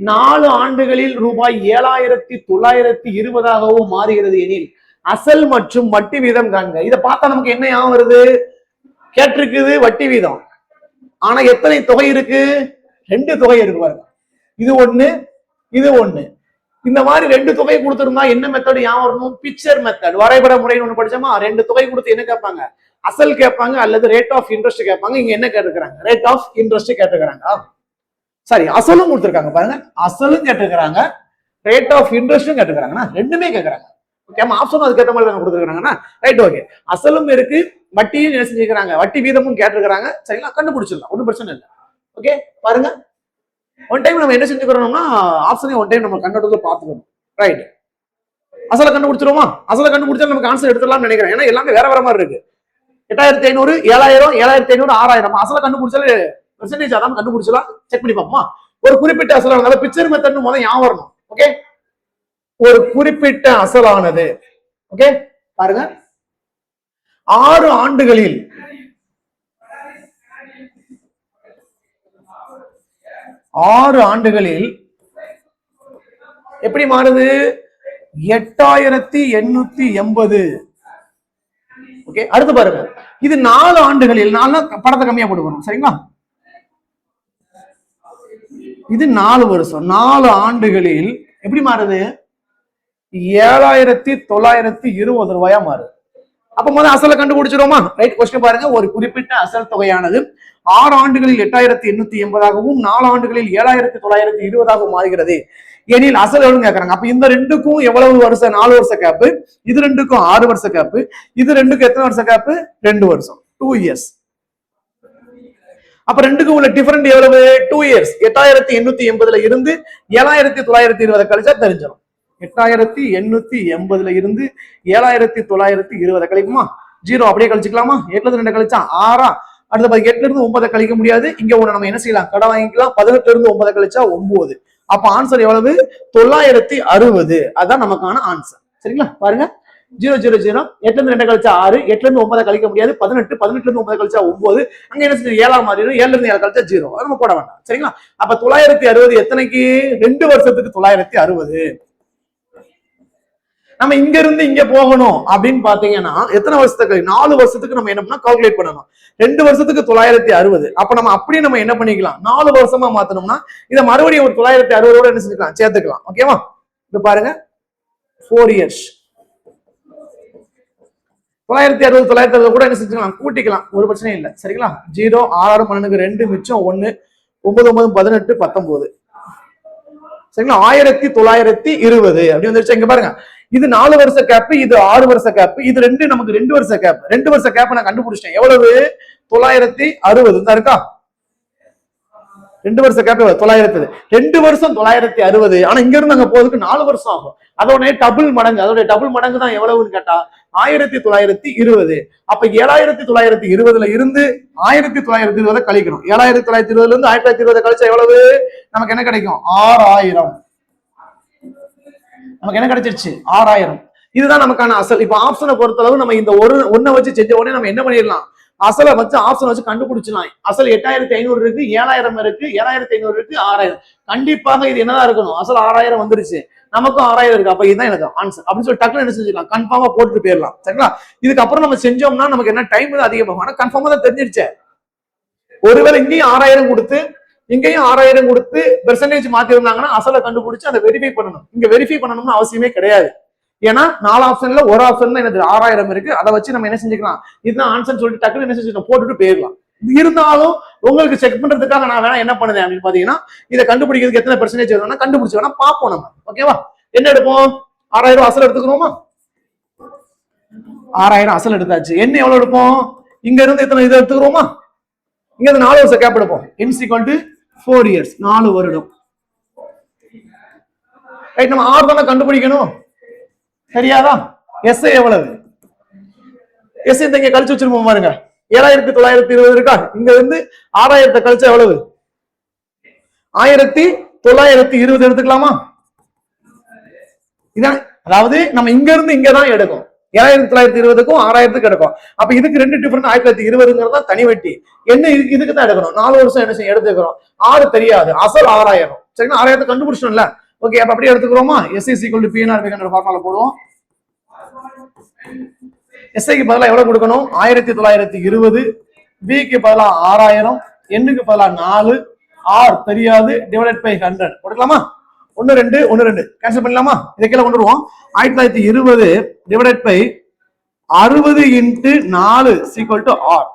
4 ஆண்டுகளில் ரூபாய் 7920 மாறுகிறது எனில் அசல் மற்றும் வட்டி வீதம் காண்க. இதை பார்த்தா நமக்கு என்ன ஞாபகம் வருது, கேட்டிருக்குது வட்டி வீதம், ஆனா எத்தனை தொகை இருக்கு, 2 தொகை இருக்கு பாருங்க. இது ஒண்ணு, இது ஒண்ணு. இந்த மாதிரி 2 தொகை கொடுத்திருந்தா என்ன மெத்தட் ஞாபகம் வரணும், பிக்சர் மெத்தட், வரைபட முறைன்னு ஒண்ணு படிச்சோமா. 2 தொகை கொடுத்து என்ன கேட்பாங்க, அசல் கேட்பாங்க அல்லது ரேட் ஆஃப் இன்ட்ரெஸ்ட் கேட்பாங்க. இங்க என்ன கேட்டுக்கிறாங்க, ரேட் ஆஃப் இன்ட்ரெஸ்ட் கேட்டுக்கிறாங்க. சரி, அசலும் கொடுத்துருக்காங்க பாருங்க, அசலும் கேட்டுக்கிறாங்க, ரேட் ஆஃப் இன்ட்ரெஸ்டும் கேட்டுக்கிறாங்கன்னா ரெண்டுமே கேட்கறாங்க. ஓகே, ஆப்ஷன் அதுக்கேற்ற மாதிரி கொடுத்துருக்காங்கன்னா ரைட். ஓகே, அசலும் இருக்கு, வட்டியும் என்ன செஞ்சுக்கிறாங்க, வட்டி வீதமும் கேட்டுக்கிறாங்க சரிங்களா? கண்டுபிடிச்சிடலாம், ஒன்றும் பிரச்சனை இல்லை. ஓகே, பாருங்க ஒன் டைம் நம்ம என்ன செஞ்சுக்கிறோம்னா ஆப்ஷனே ஒன் டைம் நம்ம கண்ணோட்டத்தில் பார்த்துக்கணும். ரைட். அசலை கண்டுபிடிச்சிருவோமா? அசலை கண்டுபிடிச்சா நமக்கு ஆன்சர் எடுத்துடலாம்னு நினைக்கிறேன். ஏன்னா எல்லாமே வேற வேற மாதிரி இருக்கு. 8500, 7000, 7500, 6000. அசலை கண்டுபிடிச்சாலே பெர்சன்டேஜ் அதான் கண்டுபிடிச்சலாம். செக் பண்ணி பார்ப்போமா? ஒரு குறிப்பிட்ட அசலானது பிக்சர் மெத்தட் முதல்ல ஞாபகம் வரணும். ஓகே, ஒரு குறிப்பிட்ட அசலானது ஓகே பாருங்க 6 ஆண்டுகளில் 6 ஆண்டுகளில் எப்படி மாறுது? 8880. ஓகே, அடுத்து பாருங்க, இது 4 ஆண்டுகளில், 4 படத்தை கம்மியா போட்டுக்கணும் சரிங்களா? இது 4 வருஷம், 4 ஆண்டுகளில் எப்படி மாறுது? 7920 ரூபாயா மாறுது. அப்ப முதல்ல அசலை கண்டுபிடிச்சிருவோமா? ரைட். கொஸ்டின் பாருங்க, ஒரு குறிப்பிட்ட அசல் தொகையானது 6 ஆண்டுகளில் 8880ஆகவும் 4 ஆண்டுகளில் 7920ஆகவும் மாறுகிறது எனில் அசல் எவ்வளவு கேட்கறாங்க. அப்ப இந்த ரெண்டுக்கும் எவ்வளவு வருஷம்? 4 வருஷ கேப்பு. இது ரெண்டுக்கும் 6 வருஷ கேப்பு. இது ரெண்டுக்கும் எத்தனை வருஷ கேப்பு? 2 வருஷம், 2 இயர்ஸ். அப்ப ரெண்டுக்கும் உள்ள டிஃபரெண்ட் எவ்வளவு? 2 இயர்ஸ். 8880ல இருந்து 7920 கழிச்சா தெரிஞ்சிடும். 8880ல இருந்து 7920 கழிக்குமா? 0 அப்படியே கழிச்சுக்கலாமா? 8ல இருந்து 2 கழிச்சா 6. அடுத்த 8ல இருந்து 9 கழிக்க முடியாது. இங்க ஒண்ணு நம்ம என்ன செய்யலாம்? கடை வாங்கிக்கலாம். 18ல இருந்து 9 கழிச்சா 9. அப்ப ஆன்சர் எவ்வளவு? 960. அதான் நமக்கான ஆன்சர் சரிங்களா? பாருங்க 000. 8ல இருந்து 2 கழிச்சா 6, 8ல இருந்து 9 கழிக்க முடியாது. 18, 18ல இருந்து 9 கழிச்சா 9. அங்க என்ன செஞ்சு 7 மாறிடும். 7ல இருந்து 7 கழிச்சா 0. நம்ம போட வேண்டாம் சரிங்களா? அப்ப 960 எத்தனைக்கு? 2 வருஷத்துக்கு 960. நம்ம இங்க இருந்து இங்க போகணும் அப்படின்னு பாத்தீங்கன்னா எத்தனை வருஷத்துக்கு? 4 வருஷத்துக்கு நம்ம என்ன பண்ணா கால்குலேட் பண்ணணும். 2 வருஷத்துக்கு 960. அப்ப நம்ம அப்படியே நம்ம என்ன பண்ணிக்கலாம்? 4 வருஷமா மாத்தணும்னா இதை மறுபடியும் ஒரு 960ஓட என்ன செஞ்சுக்கலாம்? சேர்த்துக்கலாம். ஓகேவா? இது பாருங்க 4 இயர்ஸ். 960 960 கூட என்ன செஞ்சுக்கலாம்? கூட்டிக்கலாம், ஒரு பிரச்சனையும் இல்லை சரிங்களா? 0 6 12 2 மிச்சம் 1 9 9 18 19 சரிங்களா? 1920 அப்படி வந்துருச்சு. இங்க பாருங்க, இது 4 வருஷ கேப், இது 6 வருஷ கேப், இது ரெண்டு நமக்கு 2 வருஷ கேப். 2 வருஷ கேப் நான் கண்டுபிடிச்சிட்டேன். எவ்வளவு? 960 தான் இருக்கா? 2 வருஷ கேப் 900. 2 வருஷம் 960. ஆனா இங்க இருந்து அங்க போறதுக்கு 4 வருஷம் ஆகும். அதோட டபுள் மடங்கு, அதோட டபுள் மடங்கு தான் எவ்வளவுன்னு கேட்டா 1920. அப்ப 7920ல இருந்து 1920 கழிக்கணும். 7920ல இருந்து 1920 கழிச்சா எவ்வளவு? நமக்கு என்ன கிடைக்கும்? 6000. நமக்கு என்ன கிடைச்சிருச்சு? 6000. இதுதான் நமக்கான அசல். இப்ப ஆப்ஷனை பொறுத்தளவு நம்ம இந்த ஒன்ன வச்சு செஞ்ச உடனே நம்ம என்ன பண்ணிடலாம்? அசலை வச்சு ஆப்ஷன் வச்சு கண்டுபிடிச்சலாம். அசல் 8500 இருக்கு, 7000 இருக்கு, 7500 இருக்கு, 6000. கண்டிப்பாக இது என்னதான் இருக்கணும்? அசல் 6000 வந்துருச்சு, நமக்கும் 6000 இருக்கு. அப்ப இதுதான் எனக்கு ஆன்சர் அப்படின்னு சொல்லி டக்குனு என்ன செஞ்சிடலாம்? கன்ஃபார்மா போட்டு போயிடலாம் சரிங்களா? இதுக்கப்புறம் நம்ம செஞ்சோம்னா நமக்கு என்ன டைம் தான் அதிகமாகும். ஆனா கன்ஃபார்மா தான் தெரிஞ்சிருச்சு. ஒருவேளை இங்கேயும் 6000 கொடுத்து இங்கேயும் 6000 கொடுத்து பெர்சன்டேஜ் மாத்தி இருந்தாங்கன்னா அசலை கண்டுபிடிச்சு அதை வெரிஃபை பண்ணணும். இங்க வெரிஃபை பண்ணணும்னு அவசியமே கிடையாது. ஏன்னா 4 ஆப்ஷன்ல ஒரு ஆப்ஷன் தான் எனக்கு 6000 இருக்கு. அதை வச்சு நம்ம என்ன செஞ்சுக்கலாம்? இதுதான் ஆன்சர் சொல்லிட்டு டக்குனு என்ன செஞ்சுக்கலாம்? போட்டுட்டு போயிடலாம். இருந்தாலும் உங்களுக்கு செக் பண்றதுக்காக நான் வேணா என்ன பண்ணுது அப்படின்னு பாத்தீங்கன்னா, இதை கண்டுபிடிக்கிறதுக்கு எத்தனை பெர்சன்டேஜ் வரும்னா கண்டுபிடிச்சு வேணா பார்ப்போம் நம்ம. ஓகேவா? என்ன எடுப்போம்? 6000 அசல் எடுத்துக்கணுமா? 6000 அசல் எடுத்தாச்சு. என்ன எவ்வளவு எடுப்போம்? இங்க இருந்து எத்தனை இதை எடுத்துக்கிறோமா? இங்க இருந்து 4 வருஷம் கேப் எடுப்போம். n = 4 இயர்ஸ், 4 வருடம். ரைட். நம்ம 6 தானே கண்டுபிடிக்கணும் சரியாதா? எஸ் எவ்வளவு? எஸ் இந்த இங்க கழிச்சு வச்சிருப்போம் பாருங்க. 7920 இருக்கா? இங்க இருந்து 6000 கழிச்சா எவ்வளவு? 1920 எடுத்துக்கலாமா? இதான், அதாவது நம்ம இங்க இருந்து இங்கதான் எடுக்கும். 7920க்கும் 6000க்கு எடுக்கும். அப்ப இதுக்கு ரெண்டு டிஃபரெண்ட். 1920 தனி வட்டி. என்ன இதுக்கு தான் எடுக்கணும். 4 வருஷம் என்ன செய்ய எடுத்துக்கிறோம். 6 தெரியாது, அசல் 6000 சரிங்களா? 6000 கண்டுபிடிச்சோம்ல. ஓகே, அப்ப அப்படியே எடுத்துக்கிறோமா? எஸ் = PNR ஃபார்முலா போடுவோம். எஸ்ஐக்கு பதிலாக எவ்வளவு கொடுக்கணும்? 1920. பிக்கு பதிலாக 6000, எண்ணுக்கு பதிலாக 4, ஆர் தெரியாது, டிவைடட் பை 100 கொடுக்கலாமா? 1 2 1 2 கேன்சல் பண்ணலாமா? இதை கீழே கொண்டு வருவோம். 1920 டிவைடட் பை 60 × 4 = R.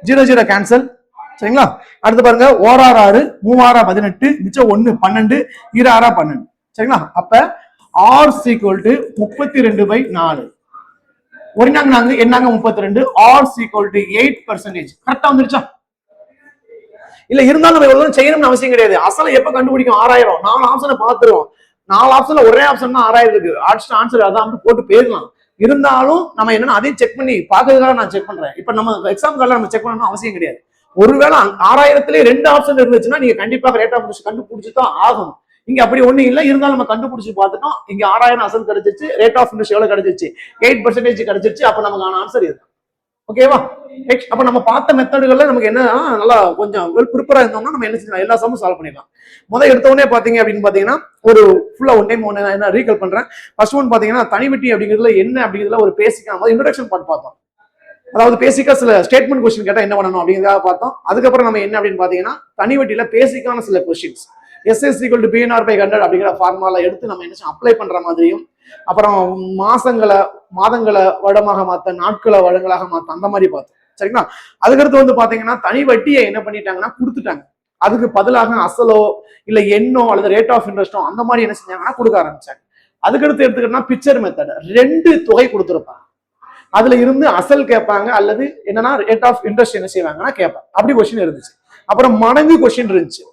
0 0 கேன்சல் சரிங்களா? அடுத்து பாருங்க, 1 6 6, 3 6 18, மிச்சம் 1 12, 2 6 12 சரிங்களா? அப்ப R = 32/4. ஒரு நாங்க என்னங்க 32. R = 8%. கரெக்டா வந்துருச்சா? இல்ல இருந்தாலும் நம்ம எவ்வளவு செய்யணும்னு அவசியம் கிடையாது. அசலை எப்ப கண்டுபிடிக்கும்? 6000. 4 ஆப்ஷனை பார்த்துருவோம். 4 ஆப்ஷன்ல ஒரே ஆப்ஷன் தான் 6000 இருக்கு. ஆன்சர் அதான் போட்டு போயிடலாம். இருந்தாலும் நம்ம என்னன்னா அதையும் செக் பண்ணி பாக்குறதுக்காக நான் செக் பண்றேன். இப்ப நம்ம எக்ஸாம் கார்டில் நம்ம செக் பண்ணணும் அவசியம் கிடையாது. ஒருவேளை 6000லே 2 ஆப்ஷன் இருந்துச்சுன்னா நீங்க கண்டிப்பாக ரேட் ஆஃப் இன்ட்ரெஸ்ட் கண்டுபிடிச்சு தான் ஆகணும். இங்க அப்படி ஒண்ணு இல்ல, இருந்தாலும் நம்ம கண்டுபிடிச்சு பார்த்துட்டோம். இங்க 6000 அசல் கிடைச்சிருச்சு, ரேட் ஆஃப் இன்ட்ரெஸ்ட் எவ்வளவு கிடைச்சிருச்சு, 8% கிடைச்சிருச்சு. அப்ப நமக்கான ஆன்சர் இது. ஓகேவா? அப்ப நம்ம பார்த்த மெத்தடுகள்ல நமக்கு என்ன நல்லா கொஞ்சம் வெல் ப்ரிப்பேரா இருந்தோம்னா நம்ம என்ன செய்யலாம், எல்லா சம்மும் சால்வ் பண்ணிடலாம். முதல் எடுத்த உடனே பாத்தீங்க அப்படின்னு பாத்தீங்கன்னா ஒரு ஃபுல்லா ஒன் டைம் என்ன ரீகால் பண்றேன். ஃபர்ஸ்ட் ஒன் பாத்தீங்கன்னா தனிவட்டி அப்படிங்கிறதுல என்ன அப்படிங்கிறதுல ஒரு பேசிக்கான இன்ட்ரோடக்ஷன் பார்ட் பார்த்தோம். அதாவது பேசிக்கா சில ஸ்டேட்மெண்ட் கொஸ்டின் கேட்டா என்ன பண்ணணும் அப்படிங்கிறத பார்த்தோம். அதுக்கப்புறம் நம்ம என்ன அப்படின்னு பாத்தீங்கன்னா தனிவட்டியில பேசிக்கான சில கொஸ்டின்ஸ் SS = PNR/100 அப்படிங்கிற ஃபார்முலா எடுத்து நம்ம என்ன அப்ளை பண்ற மாதிரியும், அப்புறம் மாதங்களை வருடமாக மாத்த, நாட்களை வருடங்களாக மாத்த, அந்த மாதிரி பார்த்தோம். சரிங்களா? அதுக்கடுத்து வந்து பாத்தீங்கன்னா தனி வட்டியை என்ன பண்ணிட்டாங்கன்னா கொடுத்துட்டாங்க. அதுக்கு பதிலாக அசலோ இல்ல எண்ணோ அல்லது ரேட் ஆஃப் இன்ட்ரெஸ்டோ அந்த மாதிரி என்ன செஞ்சாங்கன்னா கொடுக்க ஆரம்பிச்சாங்க. அதுக்கடுத்து எடுத்துக்கிட்டோம்னா பிக்சர் மெத்தட், 2 தொகை கொடுத்துருப்பாங்க. அதுல இருந்து அசல் கேட்பாங்க அல்லது என்னன்னா ரேட் ஆஃப் இன்ட்ரெஸ்ட் என்ன செய்வாங்கன்னா கேட்பாங்க. அப்படி கொஸ்டின் இருந்துச்சு. அப்புறம் மடங்கு கொஸ்டின் இருந்துச்சு.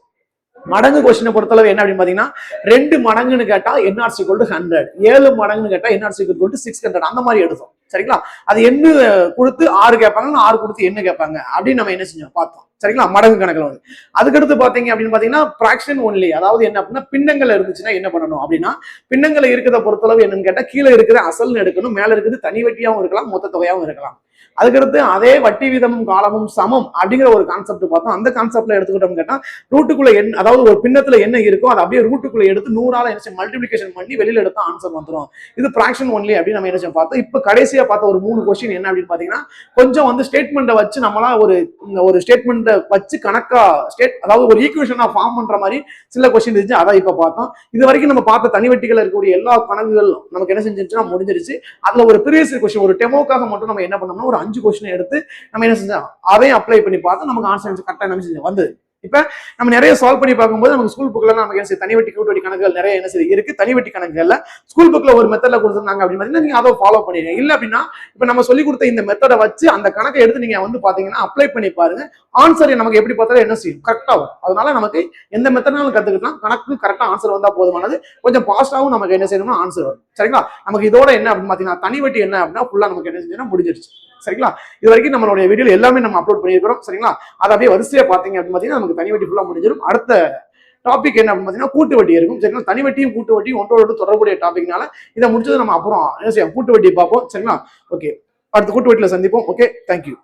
மடங்கு கொஸ்டினை பொறுத்தளவு என்ன அப்படின்னு பாத்தீங்கன்னா 2 மடங்குன்னு கேட்டா NR = 100, 7 மடங்குன்னு கேட்டா NR = 600, அந்த மாதிரி எடுத்தோம். சரிங்களா? அது என்ன கொடுத்து 6 கேட்பாங்க, 6 கொடுத்து என்ன கேட்பாங்க அப்படின்னு நம்ம என்ன செஞ்சோம் பார்த்தோம். சரிங்களா? மடங்கு கணக்குல வந்து அதுக்கடுத்து பாத்தீங்க அப்படின்னு பாத்தீங்கன்னா பிராக்ஷன் ஒன்லி, அதாவது என்ன அப்படின்னா பின்னங்கள் இருந்துச்சுன்னா என்ன பண்ணணும் அப்படின்னா பின்னங்களை இருக்கிறத பொறுத்தளவு என்னன்னு கேட்டா கீழே இருக்கிற அசல்னு எடுக்கணும், மேல இருக்கிறது தனி வட்டியாவும் இருக்கலாம், மொத்த தொகையாவும் இருக்கலாம். அதுக்கடுத்து அதே வட்டி வீதமும் காலமும் சமம் அப்படிங்கிற ஒரு கான்செப்ட் பார்த்தோம். அந்த கான்செப்ட்ல எடுத்துக்கிட்டோம் கேட்டா ரூட்டுக்குள்ள அதாவது ஒரு பின்னத்துல என்ன இருக்கும் அதை அப்படியே ரூட்டுக்குள்ள எடுத்து 100ஆல என்ன மல்டிபிளிகேஷன் பண்ணி வெளியில எடுத்தா ஆன்சர் வந்துடும். இது பிராக்ஷன் ஒன்லி அப்படின்னு நம்ம என்ன பார்த்தோம். இப்ப கடைசியா பார்த்த ஒரு 3 கொஸ்டின் என்ன அப்படின்னு பாத்தீங்கன்னா கொஞ்சம் வந்து ஸ்டேட்மெண்ட்டை வச்சு நம்மளா ஒரு ஸ்டேட்மெண்ட்டை வச்சு கணக்கா அதாவது ஒரு ஈக்குவேஷனா ஃபார்ம் பண்ற மாதிரி சில கொஸ்டின் இருந்துச்சு. அதான் இப்ப பார்த்தோம். இது வரைக்கும் நம்ம பார்த்த தனி வட்டிகள் இருக்கக்கூடிய எல்லா கணக்குகளும் நமக்கு என்ன செஞ்சிருச்சுன்னா முடிஞ்சிருச்சு. அதுல ஒரு ப்ரீவியஸ் கொஸ்டின் ஒரு டெமோக்காக மட்டும் நம்ம என்ன பண்ணோம்னா ஒரு 5 கொஸ்டின் எடுத்து நம்ம என்ன செஞ்சோம் அதையும் அப்ளை பண்ணி பார்த்தா நமக்கு ஆன்சர் கரெக்டா என்ன செஞ்சோம் வந்து. இப்ப நம்ம நிறைய சால்வ் பண்ணி பார்க்கும்போது நமக்கு ஸ்கூல் புக்ல நமக்கு என்ன தனி வட்டி கூட்டு வட்டி கணக்குகள் நிறைய என்ன இருக்கு. தனி வட்டி கணக்குகள்ல ஸ்கூல் புக்ல ஒரு மெத்தட்ல கொடுத்துருந்தாங்க அப்படின்னு நீங்க அதை ஃபாலோ பண்ணிடுங்க. இல்ல அப்படின்னா இப்ப நம்ம சொல்லி கொடுத்த இந்த மெத்தடை வச்சு அந்த கணக்கை எடுத்து நீங்க வந்து பாத்தீங்கன்னா அப்ளை பண்ணி பாருங்க. ஆன்சர் நமக்கு எப்படி பார்த்தாலும் என்ன செய்யும் கரெக்டா வரும். அதனால நமக்கு எந்த மெத்தட்னாலும் கத்துக்கலாம், கணக்கு கரெக்டா ஆன்சர் வந்தா போதுமானது. கொஞ்சம் பாஸ்டாவும் நமக்கு என்ன செய்யணும்னா ஆன்சர் வரும். சரிங்களா? நமக்கு இதோட என்ன அப்படின்னு பாத்தீங்கன்னா தனி வட்டி என்ன அப்படின்னா ஃபுல்லா நமக்கு என்ன செஞ்சோம்னா முடிஞ்சிருச்சு. சரிங்களா? இது வரைக்கும் நம்மளுடைய வீடியோ எல்லாமே நம்ம அப்லோட் பண்ணியிருக்கிறோம். சரிங்களா? அதை அப்படியே வரிசையா பாத்தீங்க அப்படின்னு பாத்தீங்கன்னா நமக்கு தனி வட்டி ஃபுல்லா முடிஞ்சிடும். அடுத்த டாபிக் என்ன அப்படின்னு பாத்தீங்கன்னா கூட்டு வட்டி இருக்கும். சரிங்களா? தனி வட்டியும் கூட்டு வட்டியும் ஒன்றோடு தொடர்புடைய டாபிக்னால இதை முடிச்சது நம்ம அப்புறம் என்ன செய்யும் கூட்டு வட்டி பார்ப்போம். சரிங்களா? ஓகே, அடுத்த கூட்டு வட்டியில சந்திப்போம். Okay, thank you.